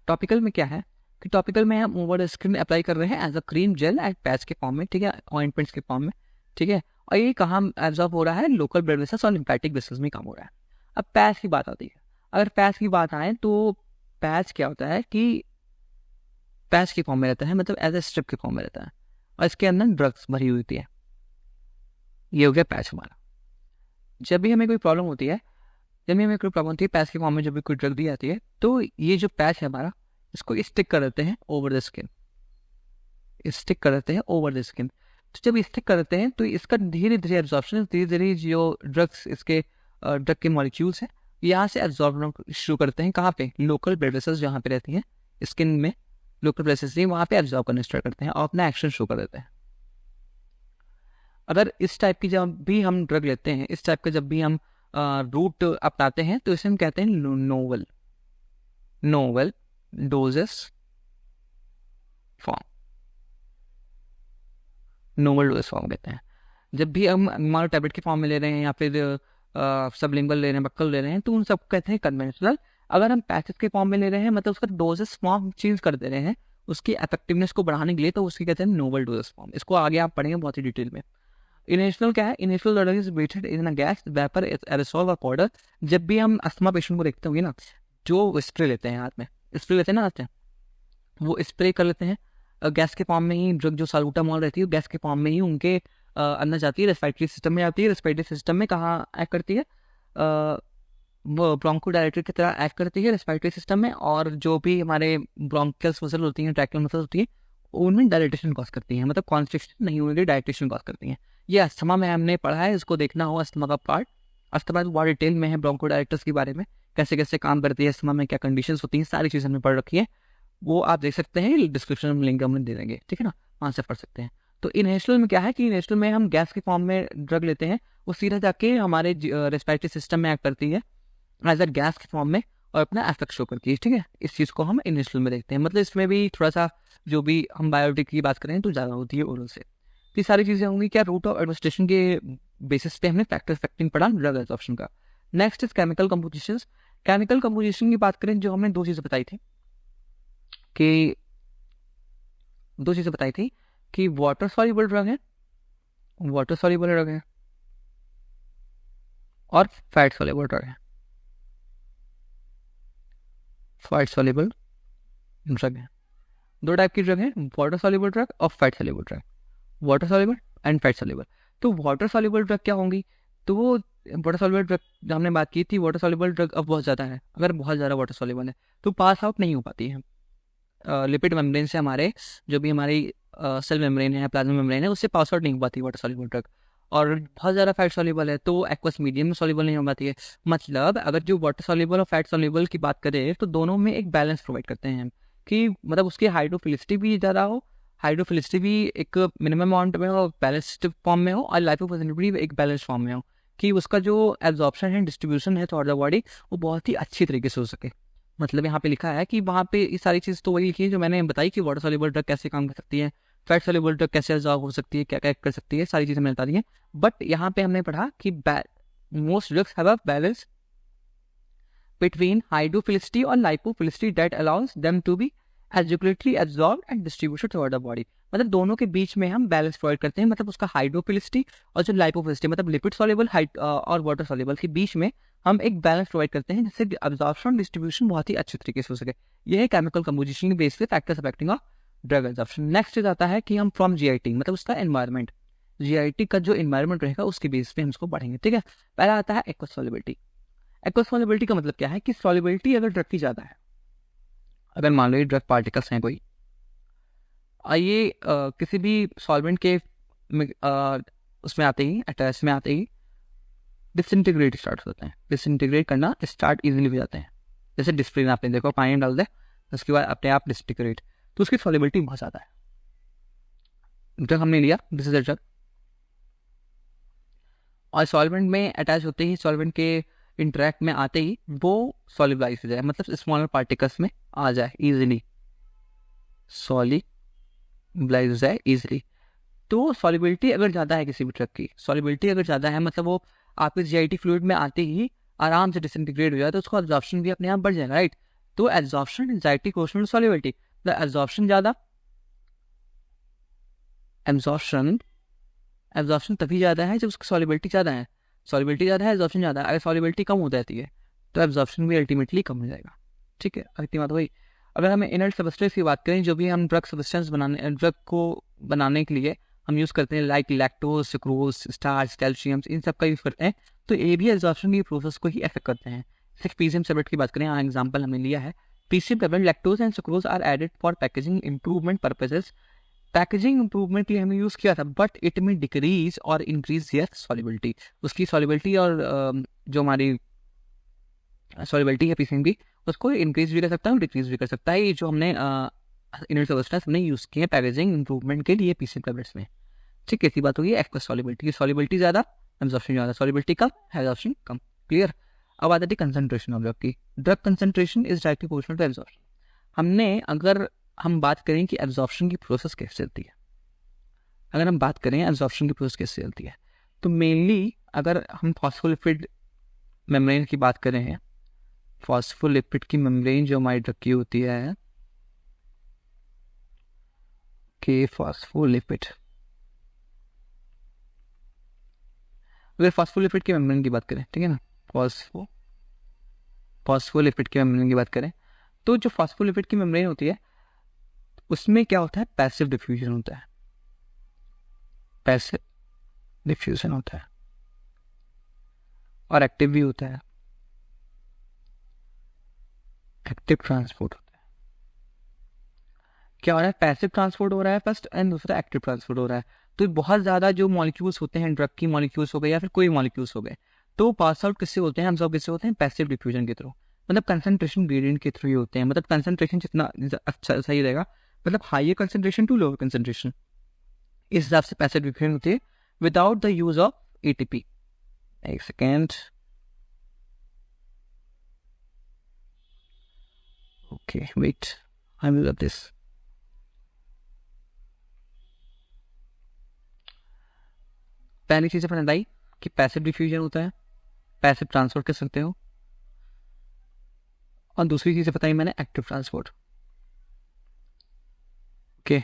Speaker 1: टॉपिकल में क्या है कि टॉपिकल में हम ओवर द स्किन अप्लाई कर रहे हैं as a cream, gel and patch के फॉर्म में, ठीक है, ऑइंटमेंट्स के फॉर्म में, ठीक है। और ये कहाँ एब्जॉर्ब हो रहा है? लोकल ब्लड वेसल्स और लिम्फेटिक वेसल्स में काम हो रहा है। अब पैच की बात आती है। अगर पैच की बात आए तो पैच क्या होता है कि पैच के फॉर्म में रहता है, मतलब एज ए स्ट्रिप के फॉर्म में रहता है और इसके अंदर ड्रग्स भरी हुई होती है। ये हो गया पैच हमारा। जब भी हमें कोई प्रॉब्लम होती है, पैच के फॉर्म में जब भी कोई ड्रग दी जाती है, तो ये जो पैच है हमारा, इसको स्टिक कर देते हैं ओवर द स्किन, स्टिक कर देते हैं ओवर द स्किन। तो जब स्टिक कर देते हैं तो इसका धीरे धीरे एब्जॉर्प्शन, धीरे धीरे जो ड्रग्स इसके ड्रग के मॉलिक्यूल्स हैं यहाँ से एब्जॉर्ब शुरू करते हैं। कहाँ पे? लोकल ब्लड वेसल्स जहाँ पे रहती हैं स्किन में, लोकल ब्लड वेसल्स वहाँ पे एब्जॉर्ब करना स्टार्ट करते हैं और अपना एक्शन शो कर देते हैं। अगर इस टाइप की जब भी हम ड्रग लेते हैं, इस टाइप का जब भी हम रूट अपनाते हैं, तो इसे हम कहते हैं novel doses form, novel doses form कहते हैं। जब भी हम हमारा टैबलेट के फॉर्म में ले रहे हैं या फिर सबलिंगुअल ले रहे हैं, बक्कल ले रहे हैं, तो उन सबको कहते हैं कन्वेंशनल। अगर हम पैचेस के फॉर्म में ले रहे हैं, मतलब उसका डोजेस फॉर्म चेंज कर दे रहे हैं उसकी इफेक्टिवनेस को बढ़ाने के लिए, तो उसकी कहते हैं नोवेल डोजेस फॉर्म। इसको आगे आप पढ़ेंगे बहुत ही डिटेल में। इनिशियल क्या है? Initial drug is wetted in a gas, vapour, aerosol और पाउडर। जब भी हम अस्थमा पेशेंट को देखते होंगे ना, जो स्प्रे लेते हैं हाथ में, स्प्रे लेते हैं ना हाथ में, वो स्प्रे कर लेते हैं गैस के फॉर्म में ही। ड्रग जो साल्बुटामॉल रहती है गैस के फॉर्म में ही उनके अंदर जाती है, रेस्पिरेटरी सिस्टम में आती है। रेस्पिरेटरी सिस्टम में कहाँ एक्ट करती है? वो ब्रोंकोडायलेटर की तरह एक्ट करती है रेस्पिरेटरी सिस्टम में, और जो भी हमारे ब्रोंकियल्स मसल होती हैं, ट्रैकियल मसल होती है, उनमें डायलेटेशन कॉज करती हैं, मतलब कॉन्स्ट्रिक्शन नहीं होने के डायलेटेशन कॉज करती हैं। ये अस्थमा में हमने पढ़ा है, इसको देखना हो अस्थमा का पार्ट। अस्थमा बहुत डिटेल में है ब्रोंकोडायलेटर्स के बारे में, कैसे कैसे काम करती है अस्थमा में, क्या कंडीशंस होती हैं, सारी चीज़ें हमने पढ़ रखी है। वो आप देख सकते हैं, डिस्क्रिप्शन में लिंक हम दे देंगे, ठीक है ना, वहाँ से पढ़ सकते हैं। तो इनहेशनल में क्या है कि इनहेशनल में हम गैस के फॉर्म में ड्रग लेते हैं, वो सीधा जाके हमारे रेस्पिरेटरी सिस्टम में एक्ट करती है एज अ गैस के फॉर्म में और अपना एफेक्ट शो करती है, ठीक है। इस चीज़ को हम इनिशियल में देखते हैं, मतलब इसमें भी थोड़ा सा जो भी हम बायोटिक की बात करें तो ज़्यादा होती है ओरल से। ये सारी चीज़ें होंगी क्या रूट ऑफ एडमिनिस्ट्रेशन के बेसिस पे हमने फैक्टर इफेक्टिंग पढ़ा ड्रग एब्जॉर्प्शन का। Next is chemical compositions. Chemical composition की बात करें, जो हमने दो चीज़ें बताई थी कि वाटर सॉल्युबल ड्रग है, वाटर सॉल्युबल ड्रग है, और फैट सॉल्युबल ड्रग है, फैट सॉल्युबल ड्रग है। दो टाइप की ड्रग है, वाटर सॉल्युबल ड्रग और fat soluble drug, water soluble and fat soluble. तो वाटर सॉल्युबल ड्रग क्या होंगी? तो वो वाटर सॉल्युबल ड्रग हमने बात की थी, वाटर सॉल्युबल ड्रग अब बहुत ज़्यादा है, अगर बहुत ज़्यादा वाटर सॉल्युबल है तो पास आउट नहीं हो पाती है लिपिड मेम्ब्रेन से, हमारे जो भी हमारी सेल मेम्ब्रेन है, प्लाज्मा मेम्ब्रेन है, उससे पास आउट नहीं हो पाती वाटर सॉल्युबल ड्रग। और बहुत ज़्यादा फैट सॉल्युबल है तो एक्वस मीडियम में सॉल्युबल नहीं हो पाती है। मतलब अगर जो वाटर सॉल्युबल और फैट सॉल्युबल की बात करें तो दोनों में एक बैलेंस प्रोवाइड करते हैं हम, कि मतलब उसकी हाइड्रोफिलिसिटी भी ज़्यादा हो, हाइड्रोफिलिसिटी भी एक मिनिमम अमाउंट में हो, बैलेंस्ड फॉर्म में हो, और लाइपोफिलिसिटी भी एक बैलेंस फॉर्म में हो, कि उसका जो एब्जॉर्प्शन है, डिस्ट्रीब्यूशन है थ्रू द बॉडी, वो बहुत ही अच्छी तरीके से हो सके। मतलब यहाँ पे लिखा है कि वहाँ पे ये सारी चीज़ तो वही लिखी है जो मैंने बताई कि वाटर सॉल्युबल ड्रग कैसे काम कर सकती है, फैट सॉल्युबल ड्रग कैसे एब्जॉर्ब हो सकती है, क्या क्या कर सकती है, सारी चीज़ें मैंने बता दी हैं। बट यहाँ पे हमने पढ़ा कि most drugs have a balance between hydrophilicity और lipophilicity that allows them to be adequately absorbed and distributed throughout the body। मतलब दोनों के बीच में हम बैलेंस प्रोवाइड करते हैं, मतलब उसका हाइड्रोफिलिसिटी और जो लाइपोफिलिसिटी, मतलब लिपिड सॉल्युबल और वाटर सॉल्युबल के बीच में हम एक बैलेंस प्रोवाइड करते हैं, जिससे अब्जॉर्प्शन डिस्ट्रीब्यूशन बहुत ही अच्छे तरीके से हो सके। यह है केमिकल कंपोजिशन के बेस पे factors affecting of drug absorption. Next आता है कि हम फ्रॉम जीआईटी, मतलब उसका एनवायरमेंट, जीआईटी का जो एनवायरमेंट रहेगा उसके बेस पे हम उसको पढ़ेंगे। ठीक है, पहला आता है एक्वस सॉल्युबिलिटी। एक्वस सॉल्युबिलिटी का मतलब क्या है कि सॉल्युबिलिटी अगर ड्रग की ज़्यादा है, अगर मान लो ये ड्रग पार्टिकल्स हैं कोई, ये किसी भी सॉल्वेंट के उसमें आते ही, अटैच में आते ही डिसइंटीग्रेट स्टार्ट होते हैं, डिसइंटीग्रेट करना स्टार्ट इजीली हो जाते हैं। जैसे डिस्प्लेन आपने देखो, पानी डाल दे उसके बाद अपने आप डिसइंटीग्रेट, तो उसकी सॉल्युबिलिटी बहुत ज़्यादा है। ड्रग हमने लिया, दिस इज अ ड्रग, और सॉल्वेंट में अटैच होते ही, सॉल्वेंट के इंटरेक्ट में आते ही वो सॉल्युबलाइज हो जाए, मतलब स्मॉलर पार्टिकल्स में आ जाए इजीली, सॉल्युबलाइज हो जाए इजीली। तो सॉल्युबिलिटी अगर ज़्यादा है किसी भी ड्रग की, सॉल्युबिलिटी अगर ज़्यादा है, मतलब वो आपके जीआईटी फ्लूइड में आते ही आराम से डिसइंटीग्रेट हो जाए, तो उसका एब्जॉर्प्शन भी अपने आप बढ़ जाएगा, राइट। तो एब्जॉर्प्शन एंजाइटी कोशनल सॉल्युबिलिटी, द एब्जॉर्प्शन ज़्यादा, एब्जॉर्प्शन तभी ज़्यादा है जब उसकी सॉल्युबिलिटी ज़्यादा है, सॉल्युबिलिटी ज़्यादा है, एब्जॉर्प्शन ज़्यादा है। अगर सॉल्युबिलिटी कम हो जाती है तो एब्जॉर्प्शन भी अल्टीमेटली कम हो जाएगा। ठीक है, इतनी बात हुई। अगर हमें इनर्ट सबस्टेंस की बात करें, जो भी हम ड्रग सबस्टेंस बनाने, ड्रग को बनाने के लिए हम यूज़ करते हैं, like lactose, sucrose, starch, calcium, इन सब का यूज़ करते हैं, तो ये भी एब्जॉर्प्शन की प्रोसेस को ही अफेक्ट करते हैं। जैसे पीसीएम टैबलेट की बात करें, यहाँ एग्जाम्पल हमने लिया है, PCM tablet lactose and sucrose are added for packaging improvement purposes. Packaging improvement के लिए हमने यूज़ किया था, बट इट में डिक्रीज और इंक्रीज देयर सॉल्युबिलिटी, उसकी सॉल्युबिलिटी और जो हमारी सॉल्युबिलिटी है पीसीएम की, उसको इंक्रीज भी कर सकता है, डिक्रीज भी कर सकता है। ये जो हमने इनर्ट सबस्टेंस हमने यूज़ किए हैं पैकेजिंग इंप्रूवमेंट के लिए पीसीएम टैबलेट्स में। ठीक है, ऐसी बात होगी एक्वस सॉल्युबिलिटी की, सॉल्युबिलिटी ज़्यादा, एब्जॉर्प्शन ज़्यादा, सॉल्युबिलिटी कम, एब्जॉर्प्शन कम। क्लियर। अब आती है कंसंट्रेशन ऑफ ड्रग की। Drug concentration is directly proportional to absorption. हमने अगर हम बात करें कि एब्जॉर्प्शन की प्रोसेस कैसे चलती है, अगर हम बात करें एब्जॉर्प्शन की प्रोसेस कैसे चलती है, तो मेनली अगर हम फॉस्फोलिपिड मेम्ब्रेन की बात करें, फॉस्फोलिपिड की मेम्ब्रेन जो हमारी ड्रग की होती है, के फॉस्फोलिपिड, अगर फॉस्फोलिपिड की मेम्ब्रेन की बात करें, ठीक है ना, फॉस्फोलिपिड की मेम्ब्रेन की बात करें, तो जो फॉस्फोलिपिड की मेम्ब्रेन होती है उसमें क्या होता है, पैसिव डिफ्यूजन होता है, पैसिव डिफ्यूजन होता है, और एक्टिव भी होता है, एक्टिव ट्रांसपोर्ट होता है। क्या हो रहा है, पैसिव ट्रांसपोर्ट हो रहा है फर्स्ट, एंड दूसरा एक्टिव ट्रांसपोर्ट हो रहा है। तो बहुत ज़्यादा जो मॉलिक्यूल्स होते हैं, ड्रग की मॉलिक्यूल्स हो गए या फिर कोई मॉलिक्यूल्स हो गए, तो पास आउट किससे होते हैं, हम सब किससे होते हैं, पैसिव डिफ्यूजन के थ्रू, मतलब कंसंट्रेशन ग्रेडियंट के थ्रू ही होते हैं। मतलब कंसंट्रेशन जितना अच्छा सही रहेगा, मतलब higher concentration to lower concentration, इस हिसाब से पैसिव डिफ्यूजन होती है without the use of ATP. एक second, okay wait, I will love this. पहली चीज़ अपने बताई कि पैसिव डिफ्यूजन होता है, पैसिव ट्रांसपोर्ट कर सकते हो, और दूसरी चीज़ बताई मैंने एक्टिव ट्रांसपोर्ट। ओके,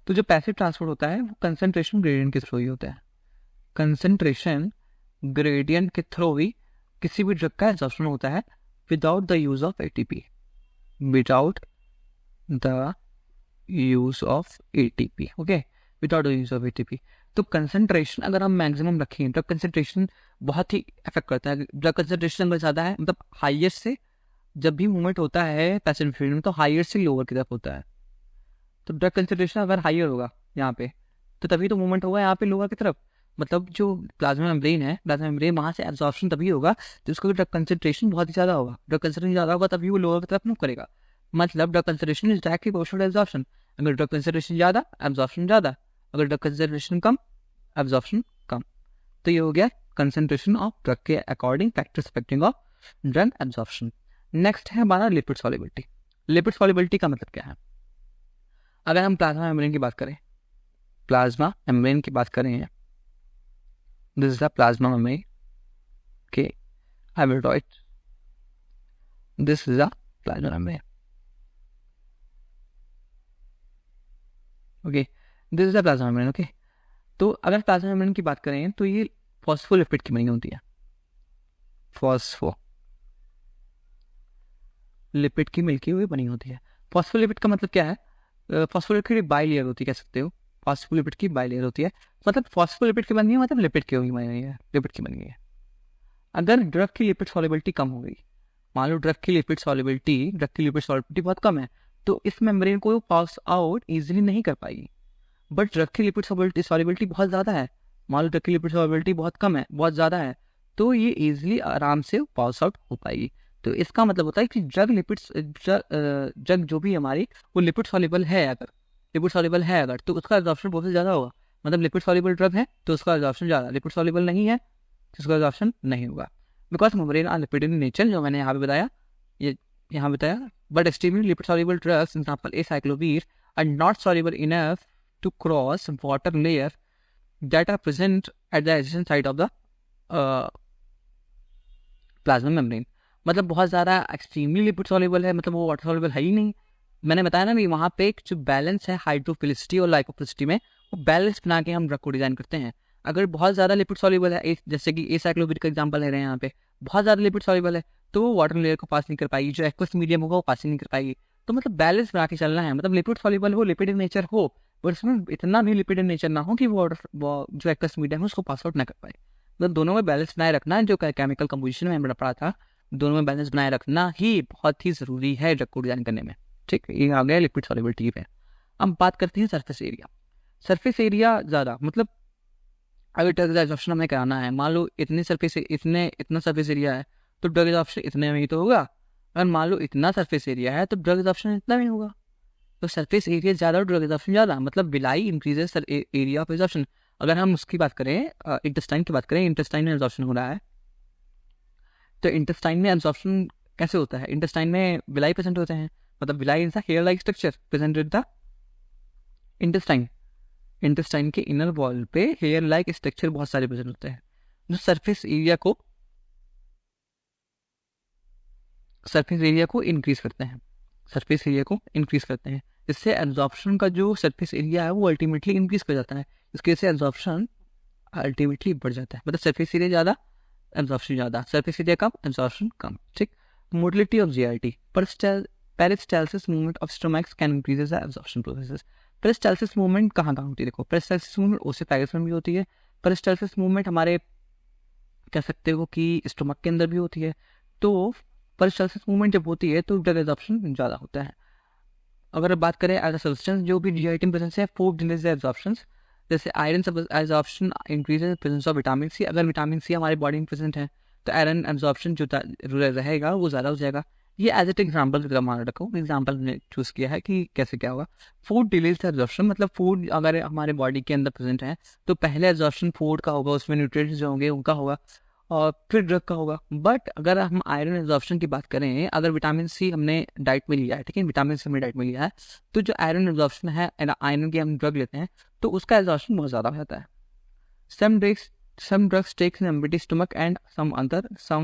Speaker 1: तो जो पैसिव ट्रांसपोर्ट होता है वो कंसंट्रेशन ग्रेडियंट के थ्रू ही होता है, कंसंट्रेशन ग्रेडियंट के थ्रू ही किसी भी ड्रग का एब्जॉर्प्शन होता है without the use of ATP, without the use of ATP. Okay, without the use of ATP. तो कंसंट्रेशन अगर हम मैक्सिमम रखें, ड्रग कंसंट्रेशन बहुत ही इफेक्ट करता है। ड्रग कंसंट्रेशन अगर ज़्यादा है, मतलब हाइयर से जब भी मूवमेंट होता है पैसिव फील्ड में तो हाइयर से लोअर की तरफ होता है। तो ड्रग कंसंट्रेशन अगर हाइयर होगा यहाँ पे तो तभी तो मूवमेंट होगा यहाँ पे लोअर की तरफ। मतलब जो प्लाज्मा मेम्ब्रेन है, प्लाज्मा मेम्ब्रेन वहाँ से एब्जॉर्प्शन तभी होगा जब उसका ड्रग कंसंट्रेशन बहुत ही ज़्यादा होगा। ड्रग कंसंट्रेशन ज़्यादा होगा तभी वो लोअर की तरफ मूव करेगा। मतलब drug concentration is directly proportional to absorption. अगर ड्रग कंसंट्रेशन ज़्यादा, एब्जॉर्प्शन ज़्यादा। अगर ड्रग कंसंट्रेशन कम, एब्जॉर्प्शन कम। तो ये हो गया कंसंट्रेशन ऑफ ड्रग के according factors affecting of drug absorption. Next है हमारा लिपिड सॉल्युबिलिटी। लिपिड सॉल्युबिलिटी का मतलब क्या है? अगर हम प्लाज्मा मेम्ब्रेन की बात करें, प्लाज्मा मेम्ब्रेन की बात करें, this is the plasma membrane, okay, I will draw it, this is the plasma membrane, okay, this is the plasma membrane, okay. तो अगर प्लाज्मा मेम्ब्रेन की बात करें तो ये फॉस्फोलिपिड की बनी होती है, फॉस्फोलिपिड की मिलकी हुई बनी होती है। फॉस्फोलिपिड का मतलब क्या है? फॉस्फोलिपिड की बाई लेयर होती है, कह सकते हो फॉस्फोलिपिड की बाई लेयर होती है। मतलब फॉस्फोलिपिड की बनी है, मतलब लिपिड की बनी है, लिपिड की बनी है। अगर ड्रग की लिपिड सॉल्युबिलिटी कम हो गई, मान लो ड्रग की लिपिड सॉल्युबिलिटी बहुत कम है, तो इस मेम्ब्रेन को पास आउट इजीली नहीं कर पाएगी। बट ड्रग की लिपिड सॉल्युबिलिटी बहुत ज़्यादा है, मान लो ड्रग की लिपिड सॉल्युबिलिटी बहुत कम है, बहुत ज़्यादा है, तो ये इजीली आराम से पास आउट हो पाएगी। तो इसका मतलब होता है कि ड्रग जो भी हमारी वो लिपिड सॉल्युबल है, अगर तो उसका एब्जॉर्प्शन बहुत ज़्यादा होगा। मतलब लिपिड सॉल्युबल ड्रग है तो उसका एब्जॉर्प्शन ज़्यादा, लिपिड सॉल्युबल नहीं है तो उसका एब्जॉर्प्शन नहीं होगा। Because membrane are lipid in nature, जो मैंने यहाँ पे बताया, ये यहाँ बताया। But extremely lipid soluble drugs, example acyclovir, are not soluble enough to cross water layer that are present at the adjacent side of the plasma membrane। मतलब बहुत ज़्यादा एक्सट्रीमली लिपिड सॉल्युबल है, मतलब वो वाटर सॉल्युबल है ही नहीं। मैंने बताया ना भी, वहाँ पे एक जो बैलेंस है हाइड्रोफिलिसिटी और लाइकोफिलिसिटी में, वो बैलेंस बना के हम ड्रग को डिज़ाइन करते हैं। अगर बहुत ज़्यादा लिपिड सॉल्युबल है, जैसे कि एसाइक्लोवीर का एग्जांपल ले रहे हैं यहाँ पे, बहुत ज़्यादा लिपिड सॉल्युबल है तो वो वाटर लेयर को पास नहीं कर पाएगी, जो एक्वस मीडियम होगा वो पास नहीं कर पाएगी। तो मतलब बैलेंस बना के चलना है, मतलब लिपिड सॉल्युबल हो, लिपिड इन नेचर हो, बट उसमें इतना भी लिपिड इन नेचर ना हो कि वो जो एक्वस मीडियम है उसको पास आउट ना कर पाए। मतलब दोनों में बैलेंस बनाए रखना है, जो केमिकल कंपोजिशन में मैंने पढ़ा था, दोनों में बैलेंस बनाए रखना ही बहुत ही ज़रूरी है ड्रग को डिजाइन करने में। ठीक, ये आ गया लिपिड सॉल्युबिलिटी पे। अब बात करते हैं सरफेस एरिया। सरफेस एरिया ज़्यादा, मतलब अगर ड्रग एब्जॉर्प्शन हमें कराना है, मान लो इतना सरफेस एरिया है तो ड्रग एब्जॉर्प्शन इतने में ही तो होगा। अगर मान लो इतना सरफेस एरिया है तो ड्रग एब्जॉर्प्शन इतना भी होगा। तो सरफेस एरिया ज़्यादा और ड्रग एब्जॉर्प्शन ज़्यादा, मतलब बिलाई इंक्रीजेस एरिया ऑफ एब्जॉर्प्शन। अगर हम उसकी बात करें, इंटेस्टाइन की बात करें, इंटेस्टाइन में एब्जॉर्प्शन हो रहा है, तो इंटेस्टाइन में एब्जॉर्प्शन कैसे होता है? इंटेस्टाइन में बिलाई प्रेजेंट होते हैं, मतलब villi is the hair like structure present in the intestine. Intestine के इनर वॉल पे हेयर लाइक स्ट्रक्चर बहुत सारे प्रेजेंट होते हैं, जो सरफेस एरिया को इंक्रीज करते हैं। इससे एब्जॉर्प्शन का जो सरफेस एरिया है वो अल्टीमेटली इंक्रीज कर जाता है, इसके से एब्जॉर्प्शन अल्टीमेटली बढ़ जाता है। मतलब सरफेस एरिया ज़्यादा, एब्जॉर्प्शन ज़्यादा, सरफेस एरिया कम, एब्जॉर्प्शन कम। ठीक, motility of GRT, peristalsis movement of stomachs can increase the absorption processes. Peristalsis movement कहाँ होती है? देखो, पेरिस्टाल्सिस मूवमेंट ओसिफैगस में भी होती है, पेरिस्टाल्सिस मूवमेंट हमारे कह सकते हो कि स्टोमक के अंदर भी होती है। तो पेरिस्टाल्सिस मूवमेंट जब होती है तो ड्रग एब्जॉर्प्शन ज़्यादा होता है। अगर बात करें एज अ सब्सटेंस, जो भी जीआईटी में प्रेजेंस है, फूड डिलीज एब्जॉर्प्शन, जैसे iron absorption increases presence of vitamin C. अगर विटामिन सी हमारी बॉडी में प्रेजेंट है तो आयरन एब्जॉर्प्शन जो रहेगा वो ज़्यादा हो जाएगा। ये एज एट एग्जाम्पल मान रखो, एग्जाम्पल हमने चूज़ किया है कि कैसे क्या होगा। फूड डिलीज एब्जॉर्प्शन, मतलब फूड अगर हमारे बॉडी के अंदर प्रेजेंट है तो पहले एब्जॉर्प्शन फूड का होगा, उसमें न्यूट्रिएंट्स जो होंगे उनका होगा, और फिर ड्रग का होगा। बट अगर हम आयरन एब्जॉर्प्शन की बात करें, अगर विटामिन सी हमने डाइट में लिया है, ठीक है, विटामिन सी हमने डाइट में लिया है, तो जो आयरन एब्जॉर्प्शन है, आयरन की हम ड्रग लेते हैं तो उसका एब्जॉर्प्शन बहुत ज़्यादा हो जाता है। Some drugs takes in empty stomach and some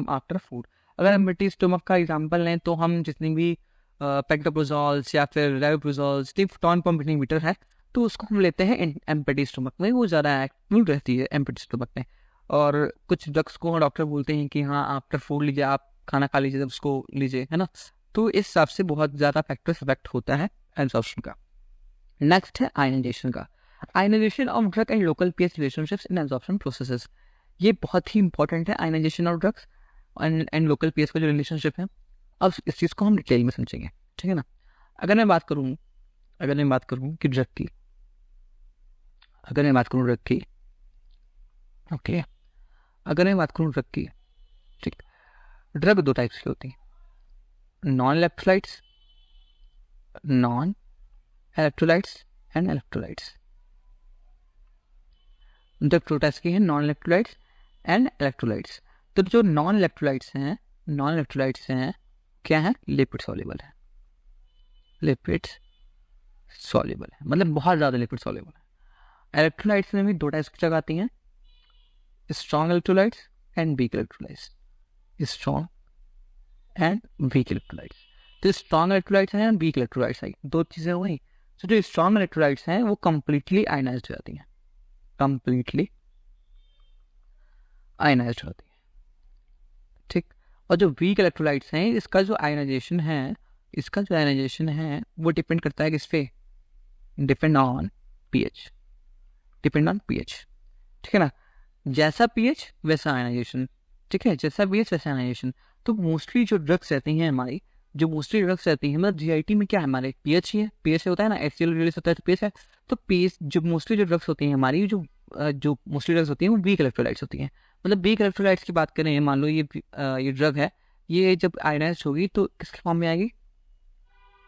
Speaker 1: after food. अगर एम्प्टी स्टमक का एग्जाम्पल लें तो हम जितनी भी पेक्टोप्रोजोल्स या फिर लेवोप्रोजोल्स, 10 पर मिलीमीटर है, तो उसको हम लेते हैं एम्प्टी स्टमक में, वो ज़्यादा एक्टिव रहती है एम्प्टी स्टमक में। और कुछ ड्रग्स को डॉक्टर बोलते हैं कि हाँ आफ्टर फूड लीजिए, आप खाना खा लीजिए तब उसको लीजिए, है ना। तो इस हिसाब से बहुत ज़्यादा फैक्टर्स इफेक्ट होता है एब्जॉर्प्शन का। नेक्स्ट है आयनाइजेशन का। Ionization of drug and local pH relationships in absorption processes, ये बहुत ही इंपॉर्टेंट है, ionization of drugs and local pH का जो रिलेशनशिप है। अब इस चीज़ को हम डिटेल में समझेंगे, ठीक है ना। अगर मैं बात करूँ कि ड्रग की, अगर मैं बात करूँ ड्रग की, ओके, अगर मैं बात करूँ ड्रग की, ठीक, ड्रग दो टाइप्स की होती हैं, non electrolytes and electrolytes. Drug दो टाइप्स की है, नॉन इलेक्ट्रोलाइट्स एंड इलेक्ट्रोलाइट्स। तो जो नॉन इलेक्ट्रोलाइट्स हैं क्या है, लिपिड सॉल्युबल है, मतलब बहुत ज़्यादा लिपिड सॉल्युबल है। इलेक्ट्रोलाइट्स में भी दो टाइप्स की जगह आती हैं, strong electrolytes and weak electrolytes, strong and weak electrolytes. तो स्ट्रॉन्ग इलेक्ट्रोलाइट्स हैं, वीक इलेक्ट्रोलाइट्स हैं, दो चीज़ें वही। तो जो स्ट्रॉन्ग इलेक्ट्रोलाइट्स हैं वो कम्प्लीटली आयनाइज्ड हो जाती हैं, ठीक। और जो वीक इलेक्ट्रोलाइट्स हैं, इसका जो आयनाइजेशन है वो डिपेंड करता है किस पे, डिपेंड ऑन पीएच, ठीक है ना। जैसा पीएच वैसा आयनाइजेशन, ठीक है, जैसा पीएच वैसा आयनाइजेशन। तो मोस्टली जो ड्रग्स रहती हैं हमारी, मतलब जीआईटी में क्या है हमारे, पीएच ही है, पीएच होता है ना, एचसीएल रिलीज होता है तो पीएच है। तो पीएच जो मोस्टली जो ड्रग्स होती हैं हमारी, जो मोस्टली ड्रग्स होती हैं वो वीक इलेक्ट्रोलाइट्स होती हैं। मतलब वीक इलेक्ट्रोलाइट्स की बात करें, मान लो ये ड्रग है, ये जब आयनाइज होगी तो किसके फॉर्म में आएगी,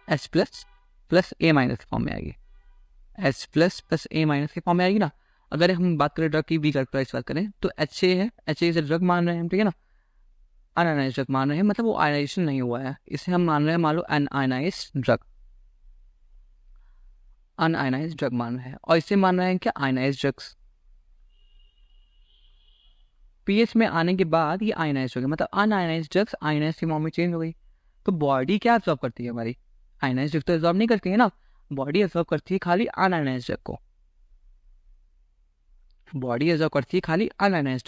Speaker 1: H++ A- के फॉर्म में आएगी, H++ A- के फॉर्म में आएगी ना। अगर हम बात करें ड्रग की वीक इलेक्ट्रोलाइट्स बात करें तो HA है, HA से ड्रग मान रहे हैं हम, ठीक है ना, अनआयनाइज्ड ड्रग मान रहे हैं, मतलब वो आयनाइजेशन नहीं हुआ है, इसे हम मान रहे हैं, मान लो अनआयनाइज्ड ड्रग मान रहे हैं, और इसे मान रहे हैं क्या, आयनाइज्ड ड्रग्स। पीएच में आने के बाद ये आयनाइज हो गया, मतलब अनआयनाइज्ड ड्रग्स आयनाइज की फॉर्म में चेंज हो गई। तो बॉडी क्या एब्जॉर्ब करती है हमारी, आयनाइज्ड ड्रग तो एब्जॉर्ब नहीं करती है ना, बॉडी एब्जॉर्ब करती है खाली अनआयनाइज्ड ड्रग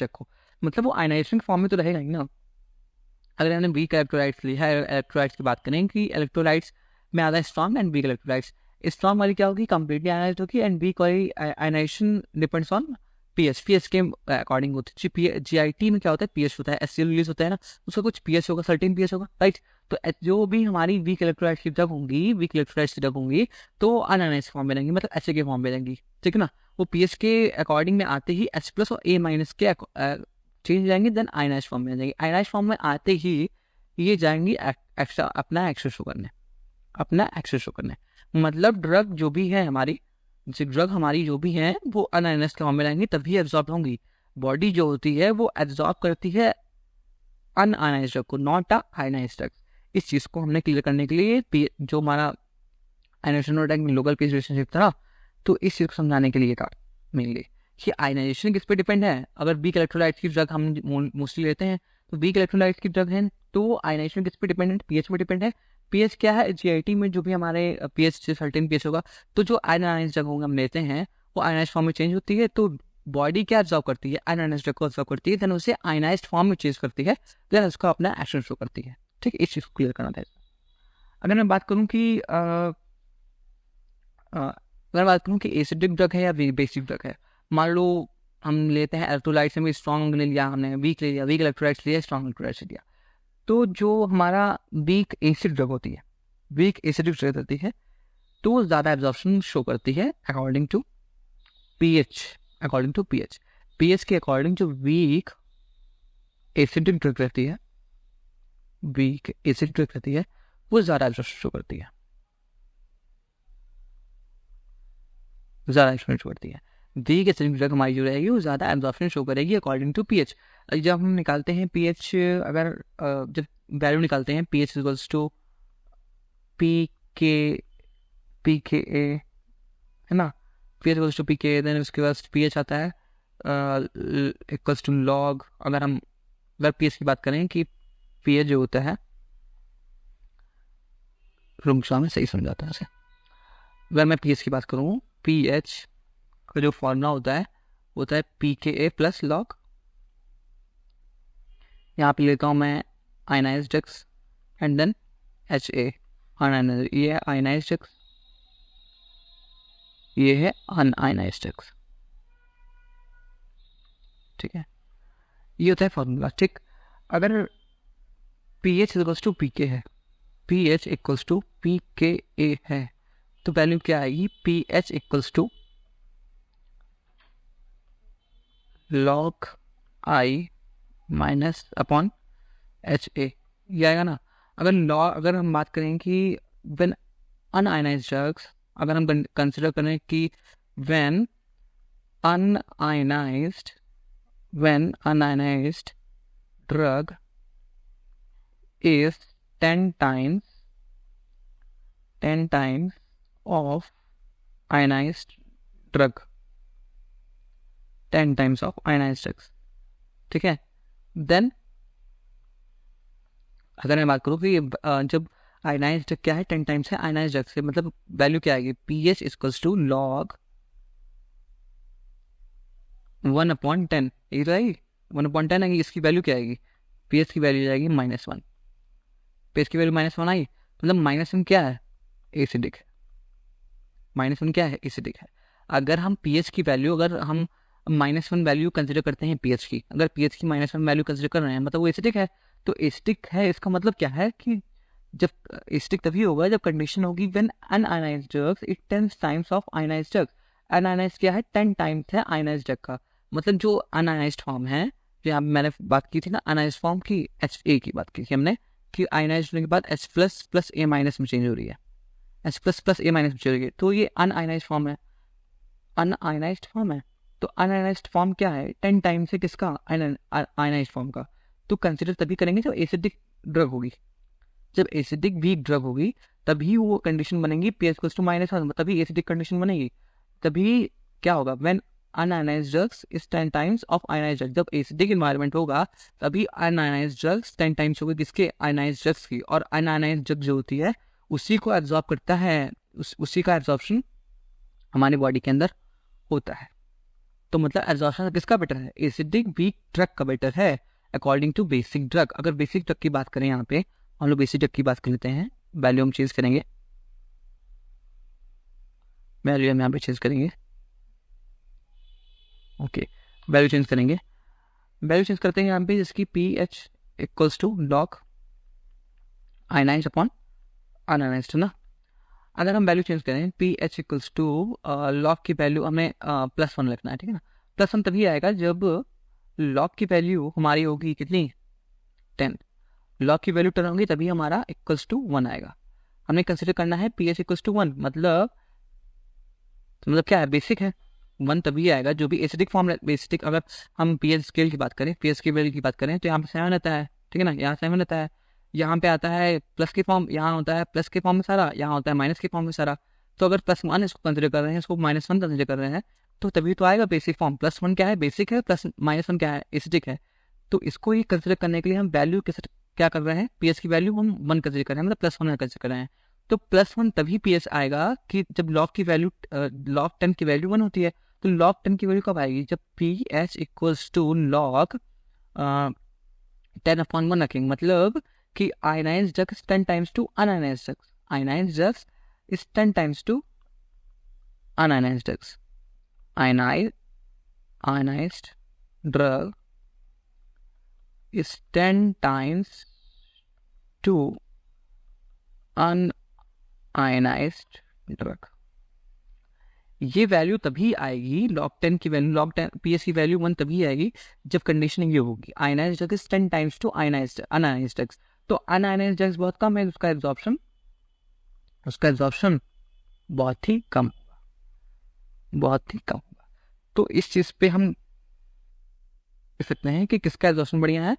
Speaker 1: को, मतलब वो आयनाइजेशन फॉर्म में तो रहेगा ही ना। अगर हमने वीक इलेक्ट्रोलाइट्स ली है, इलेक्ट्रोलाइट्स की बात करें कि इलेक्ट्रोलाइट्स में आता है strong and weak electrolytes. Strong वाली क्या होगी, कंप्लीटली आयनाइज्ड होगी, एंड वीक वाली आयनाइजेशन डिपेंड्स ऑन पीएच के अकॉर्डिंग होती है। जीआईटी में क्या होता है, पीएच होता है, एचसीएल रिलीज होता है ना, उसका कुछ पीएच होगा, सर्टेन पीएच होगा, राइट। तो जो भी हमारी वीक इलेक्ट्रोलाइट्स की ड्रग होंगी तो अनआयनाइज्ड फॉर्म में रहेंगी, मतलब एचए के फॉर्म में रहेंगी, ठीक है ना। वो पीएच के अकॉर्डिंग में आते ही H+ और A- के चेंज जाएंगे, देन आयनाइज्ड फॉर्म में जाएंगे। आयनाइज्ड फॉर्म में आते ही ये जाएंगी एक्स्ट्रा अपना एक्सेस शो करने, मतलब ड्रग जो भी है हमारी, जो भी है वो अनआयनाइज्ड फॉर्म में रहेंगी, तभी एब्जॉर्ब होंगी। बॉडी जो होती है वो एब्जॉर्ब करती है अनआयनाइज्ड ड्रग को, नॉट अ आयनाइज्ड ड्रग। इस चीज़ को हमने क्लियर करने के लिए जो हमारा आयनाइजेशन और लोकल पीएच रिलेशनशिप था ना, तो इस चीज़ को समझाने के लिए था मेनली कि आयनाइजेशन किस पे डिपेंड है। अगर वीक इलेक्ट्रोलाइट्स की ड्रग हम मोस्टली लेते हैं, तो वीक इलेक्ट्रोलाइट्स की ड्रग है, तो आयनाइजेशन किस पे डिपेंड है, पीएच पे डिपेंड है। पीएच क्या है, जीआईटी में जो भी हमारे पीएच से सर्टेन पीएच होगा, तो जो आयनाइज्ड ड्रग होंगे हम लेते हैं वो आयनाइज्ड फॉर्म में चेंज होती है, तो बॉडी क्या ऑब्जर्व करती है, आयनाइज्ड ड्रग को ऑब्जर्व करती है, देन उसे आयनाइज्ड फॉर्म में चेंज करती है, देन उसका अपना एक्शन शो करती है, ठीक है। इस चीज़ को क्लियर करना था। अगर मैं बात करूँ कि एसिडिक ड्रग है या बेसिक ड्रग है, मान लो हम लेते हैं इलेक्ट्रोलाइट्स में, स्ट्रॉन्ग ले लिया हमने, वीक ले लिया, वीक इलेक्ट्रोलाइट्स लिया, स्ट्रॉन्ग इलेक्ट्रोलाइट्स लिया। तो जो हमारा वीक एसिड ड्रग होती है, तो वो ज़्यादा एब्जॉर्प्शन शो करती है अकॉर्डिंग टू पीएच। पीएच के अकॉर्डिंग जो वीक एसिडिक ड्रग रहती है, वो ज़्यादा एब्जॉर्प्शन शो करती है, वीक एसिडिक ड्रग हमारी जो रहेगी वो ज़्यादा एब्जॉर्प्शन शो करेगी अकॉर्डिंग टू पीएच। जब हम निकालते हैं पीएच, अगर जब वैल्यू निकालते हैं पीएच इक्वल्स टू PKA है ना, pH equals to PKA, then उसके बाद पीएच आता है इक्वल्स टू लॉग। अगर पीएच की बात करें कि पीएच जो होता है, में सही समझाता है। अगर मैं पीएच की बात करूँ, पीएच का जो फॉर्मूला होता है PKA प्लस लॉग। यहाँ पे लेता हूँ मैं ionized drugs and then HA, ये आयनाइज्ड ड्रग्स ये है अनआयनाइज्ड ड्रग्स। ठीक है, ये होता है फॉर्मूला। ठीक, अगर pH इक्वल्स टू pK है, pH इक्वल्स टू pKa है, तो वैल्यू क्या आएगी? pH equals to log I minus upon HA, ये आएगा ना। अगर हम बात करें कि व्हेन अनआयनाइज्ड ड्रग्स, अगर हम कंसिडर करें कि when un-ionised drug is 10 times of ionized drug, 10 times of ionized drugs। ठीक है, देन अगर मैं बात करूँ कि जब आयनाइज्ड ड्रग क्या है, 10 टाइम्स है आयनाइज्ड ड्रग से, मतलब वैल्यू क्या आएगी? pH इक्वल्स टू log 1/10, ये तो आएगी 1/10 आएगी। इसकी वैल्यू क्या आएगी? pH की वैल्यू जाएगी -1। pH की वैल्यू -1 आई, मतलब -1 क्या है? एसिडिक है। -1 क्या है? एसिडिक है। अगर हम pH की वैल्यू, अगर हम -1 वैल्यू कंसिडर करते हैं pH की, अगर pH की -1 वैल्यू कंसिडर कर रहे हैं, मतलब वो एसिडिक है। तो एसिडिक है, इसका मतलब क्या है कि जब एसिडिक तभी होगा जब कंडीशन होगी when un-ionised drugs it 10 times of ionised drug. Un-ionised क्या है? 10 टाइम्स है आयनाइज्ड ड्रग का। मतलब जो अनआयनाइज्ड फॉर्म है, जो यहाँ मैंने बात की थी ना अनआयनाइज्ड फॉर्म की, HA की बात की थी हमने, कि आयनाइज्ड होने के बाद H plus plus A minus में चेंज हो रही है, H plus plus A minus में चेंज हो रही है, तो ये अनआयनाइज्ड फॉर्म है। अनआयनाइज्ड फॉर्म है, तो अनआयनाइज्ड फॉर्म क्या है? 10 टाइम्स है किसका? आयनाइज्ड फॉर्म का। तो कंसिडर तभी करेंगे जब एसिडिक ड्रग होगी। जब एसिडिक वीक ड्रग होगी तभी वो कंडीशन बनेगी pH इक्वल्स टू -1, तभी एसिडिक कंडीशन बनेगी। तभी क्या होगा? When un-ionised drugs is 10 times of ionised drug. जब एसिडिक एनवायरनमेंट होगा तभी अनआयनाइज्ड ड्रग्स 10 टाइम्स होगी किसके? आयनाइज्ड ड्रग्स की। और अनआयनाइज्ड ड्रग जो होती है उसी को एब्जॉर्ब करता है, उसी का एब्जॉर्प्शन हमारी बॉडी के अंदर होता है। तो मतलब एब्जॉर्प्शन किसका बेटर है? एसिडिक वीक ड्रग का बेटर है अकॉर्डिंग टू बेसिक ड्रग। अगर बेसिक ड्रग की बात करें, यहाँ पे हम लोग बेसिक ड्रग की बात कर लेते हैं, वैल्यू हम चेंज करेंगे, वैल्यू हम यहाँ पे चेंज करेंगे। ओके, वैल्यू चेंज करेंगे, वैल्यू चेंज करते हैं यहाँ पे, जिसकी pH equals to log ionized upon unionized ना। अगर हम वैल्यू चेंज करें pH इक्वल्स टू log की वैल्यू हमें +1 लिखना है, ठीक है ना। +1 तभी आएगा जब log की वैल्यू हमारी होगी कितनी? 10। log की वैल्यू 10 होगी तभी हमारा इक्वल्स टू 1 आएगा। हमें कंसिडर करना है pH इक्वल्स टू 1, मतलब क्या है? बेसिक है। 1 तभी आएगा जो भी एसिडिक फॉर्म है। बेसिक अगर हम pH स्केल की बात करें, pH की वैल्यू की बात करें, तो यहाँ पे 7 आता है, ठीक है ना। यहाँ 7 आता है, यहाँ पे आता है प्लस के फॉर्म, यहाँ होता है प्लस के फॉर्म में सारा, यहाँ होता है माइनस के फॉर्म में सारा। तो अगर +1 इसको कंसिडर कर रहे हैं, इसको -1 कंसिडर कर रहे हैं, तो तभी तो आएगा बेसिक फॉर्म। +1 क्या है? बेसिक है, प्लस -1 क्या है? एसिडिक है। तो इसको ही कंसिडर करने के लिए हम वैल्यू क्या कर रहे हैं? pH की वैल्यू हम 1 कंसिडर कर रहे हैं, मतलब +1 कंसिडर कर रहे हैं। तो +1 तभी pH आएगा कि जब log की वैल्यू log 10 की वैल्यू 1 होती है। तो log 10 की वैल्यू कब आएगी? जब pH इक्वल्स टू log 10/1 रखेंगे, मतलब कि ionized drug is 10 times to unionized drugs, ionized drugs is 10 times to unionized drugs, ionized drug is 10 times to unionized drug. ये वैल्यू तभी आएगी, log 10 की वैल्यू, log 10 pH की वैल्यू 1 तभी आएगी जब कंडीशन ये होगी ionized drug is 10 times to unionized drugs. तो अनआयनाइज्ड ड्रग्स बहुत कम है, उसका एब्जॉर्प्शन बहुत ही कम होगा। तो इस चीज पे हम कह सकते हैं कि किसका एब्जॉर्प्शन बढ़िया है?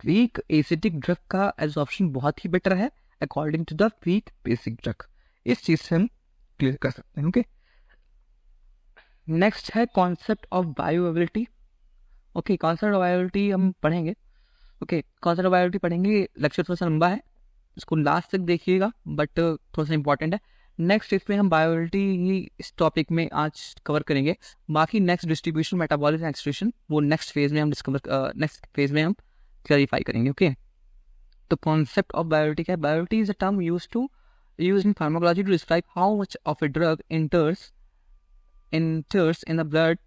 Speaker 1: वीक एसिडिक ड्रग का एब्जॉर्प्शन बहुत ही बेटर है according to the weak basic drug. इस चीज से हम क्लियर कर सकते हैं। ओके, नेक्स्ट है concept of bioavailability. Okay, concept of bioavailability हम पढ़ेंगे। ओके, कॉन्सेप्ट ऑफ बायोअवेलेबिलिटी पढ़ेंगे, लेक्चर थोड़ा सा लंबा है, इसको लास्ट तक देखिएगा, बट थोड़ा सा इंपॉर्टेंट है। नेक्स्ट इसमें हम बायोअवेलेबिलिटी इस टॉपिक में आज कवर करेंगे। बाकी नेक्स्ट डिस्ट्रीब्यूशन, मेटाबॉलिज्म, एक्सक्रीशन, वो नेक्स्ट फेज में हम क्लैरिफाई करेंगे। ओके, तो कॉन्सेप्ट ऑफ बायोअवेलेबिलिटी क्या है? Bioavailability is a term used in pharmacology to describe how much of a drug enters enters in the blood.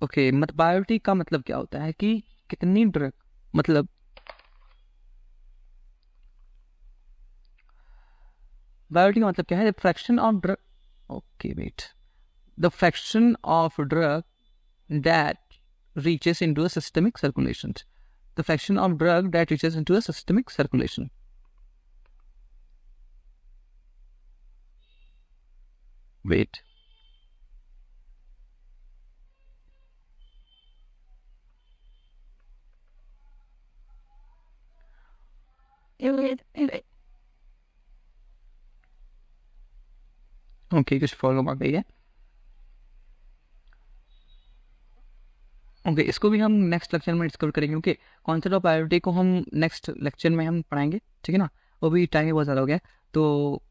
Speaker 1: Okay, मेटाबॉलिटी का मतलब क्या होता है कि कितनी ड्रग, मतलब बायोटी का मतलब क्या है, fraction of drug, okay wait, the fraction of drug that reaches into a systemic circulation. The fraction of drug that reaches into a systemic circulation. Wait. Okay, कुछ प्रॉब्लम आ गई है। ओके, इसको भी हम नेक्स्ट लेक्चर में discover करेंगे। Okay, concept of priority को हम नेक्स्ट लेक्चर में हम पढ़ाएंगे, ठीक है ना। वो भी टाइम बहुत ज़्यादा हो गया, तो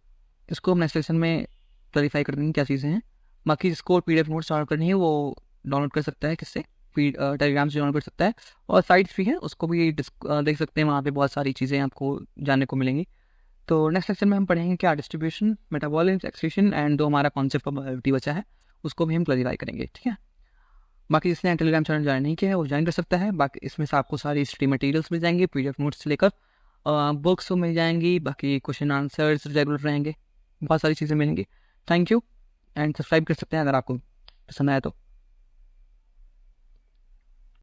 Speaker 1: इसको हम नेक्स्ट लेक्चर में क्लैरिफाई कर देंगे क्या चीज़ें हैं। बाकी जिसको PDF नोट्स डाउनलोड करनी है वो डाउनलोड कर सकता है, किससे, टेलीग्राम से डाउनलोड कर सकता है, और साइट्स भी है उसको भी देख सकते हैं, वहाँ पे बहुत सारी चीज़ें आपको जानने को मिलेंगी। तो नेक्स्ट लेक्चर में हम पढ़ेंगे क्या, डिस्ट्रीब्यूशन, मेटाबॉलिज्म, एक्सक्रीशन, एंड जो हमारा कॉन्सेप्ट ऑफ बायोरिटी बचा है उसको भी हम क्लैरिफाई करेंगे, ठीक है। बाकी जिसने टेलीग्राम चैनल ज्वाइन नहीं किया है वो ज्वाइन कर सकता है। बाकी इसमें से आपको सारी स्टडी मटेरियल्स मिल जाएंगे, PDF नोट्स से लेकर बुक्स मिल जाएंगी, बाकी क्वेश्चन आंसर्स रेगुलर रहेंगे, बहुत सारी चीज़ें मिलेंगी। थैंक यू, एंड सब्सक्राइब कर सकते हैं अगर आपको पसंद आया तो।